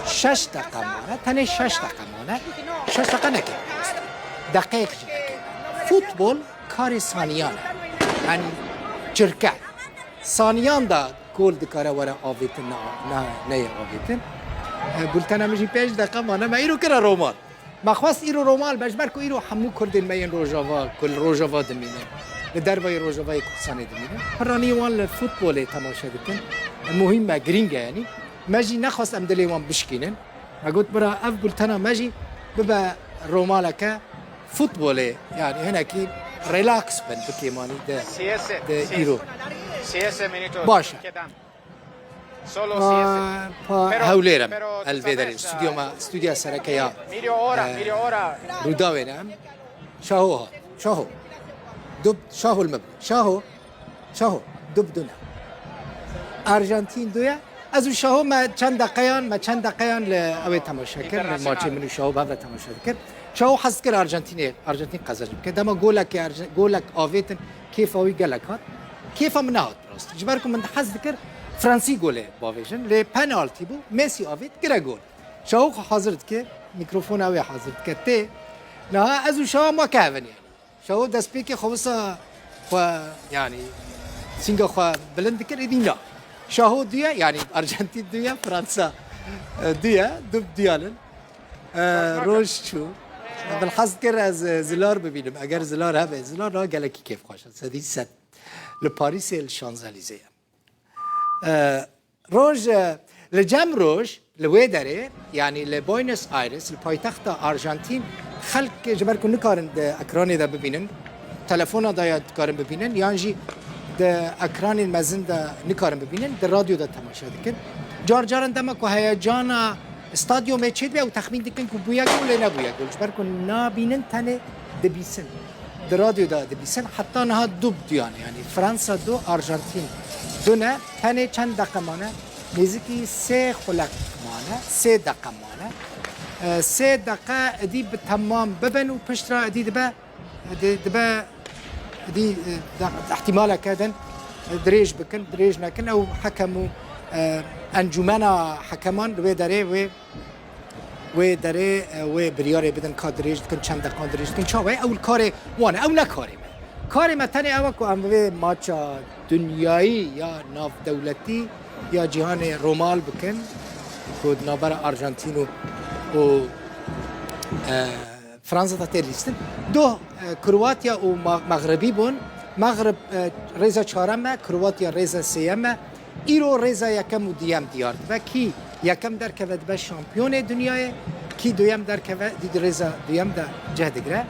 6 دقة معنا تاني 6 دقة معنا 6 دقة نكم دقيق فوتبول كاري ثانيان يعني شركة ثانيان دا كل دكارة ورا آویتن نه آویتن بولتنا مجی 5 دقیقه مانه ما ایرو کرا رومال ما خواست ایرو رومال بجبر کو ایرو همو کردن مین روجاوا کل روجاوا دمینه لدربای روجاوای کورسانه دمینه هرانی وان فوتبال تماشا دکن مهمه گرینگه يعني ماجي نخواست ام دلی وان بشکینن ما قلت برا اف بولتنا ماجي ببا رومالك فوتبال يعني هنا كي ريلاكس بن بكيماني ده ايرو CS minutos باشا quedan solo CS هوليرم الفيدري استوديو سركيا media hora روداوي نعم شاهو دب شاهو المبنى شاهو دب دونا أرجنتين دويا ازو شاهو ما چند دقيقان لأوي تماشا كر ماتش منو شاهو بابا تماشا كر شاهو حس كر أرجنتين قزاج كده ما جولك آويتن كيف أوي قالك هات كيف مناهات براست جبركم من حس ذكر فرنسي جوله باويجن ل بنالتي بو ميسي آويت كرا جول شاهو حاضرت كه ميكروفون أوي حاضرت كته لا ازو شاهو ما كافن يعني شاهو دسبيك خوصا يعني سينغا خو بلند كر إدين لا شاهو دیا یعنی ارژانتین دیا فرانسا دیا دب دیالن روش شو بالحظ كر از زلار ببینم اگر زلار هبه زلار را گلکی کیف خوش سدی ست لپاریس الشانزلیزه روج لجم روج لوی داره يعني لبوينس ايرس الپایتخت ارژانتین خلق جبركم نكارن اكراني دا ببینن تلفون دا کارن ببینن یعنی د اکران مزن دا نکارن ببینن د رادیو دا تماشا دکن جار جارن دما کو هیجانا استادیوم چید بیا و تخمین دکن کو بویا گل نه بویا گل جبر کو نابینن تنه دبیسن د رادیو دا دبیسن حتی نه دوب دیان یعنی فرانسا دو ارژانتین دو نه تنه چند دقیقه مانه نزدیکی 3 خلق مانه 3 دقیقه مانه 3 دقیقه دی به تمام ببن و پشت را دی دبا دي احتمال كادن دريج بكن دريج لكن او حكموا انجمنا حكمان و داره و برياري بدن كادريج كن چند دقيقه دريج كن چاوي اول كار وانا او نكاري كاري مثلا اوكو ام ماتشا دنياي يا ناف دولتي يا جهان رومال بكن كود نابر ارجنتين و فرنسا تاتيليستن دو كرواتيا ومغربي بون مغرب ريزا چهارم كرواتيا ريزا سيم ايرو ريزا يكم و ديام ديار و كي يكم در كود به شامپيون دنيا كي دويم در كود دي ريزا دويم دا جهدگره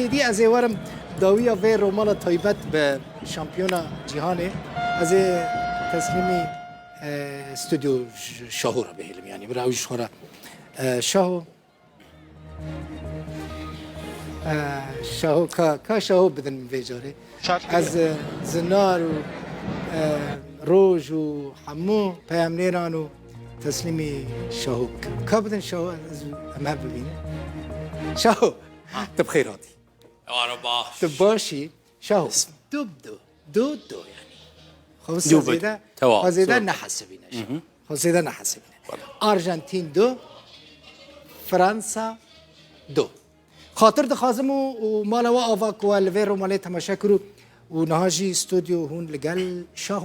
دي از ورم داويا و رومالا تايبت به شامپيون جهان از تسليمي استوديو شهور بهلم يعني براوي شهور شهو شاهو کا شاهو بدن بيجاري از زنار و روج و حمو پیامنیران و تسلیمی شاهو کا بدن شاهو از امه ببینه شاهو تب خیراتی تب باشی شاهو دو يعني خب زیده نحسبینه خب زیده نحسبینه ارژانتین دو فرانسا دو خاطر دخازم و مالا و آواک و الویر و مالی تماشا کرو و نهاجی استودیو هون لگل شاه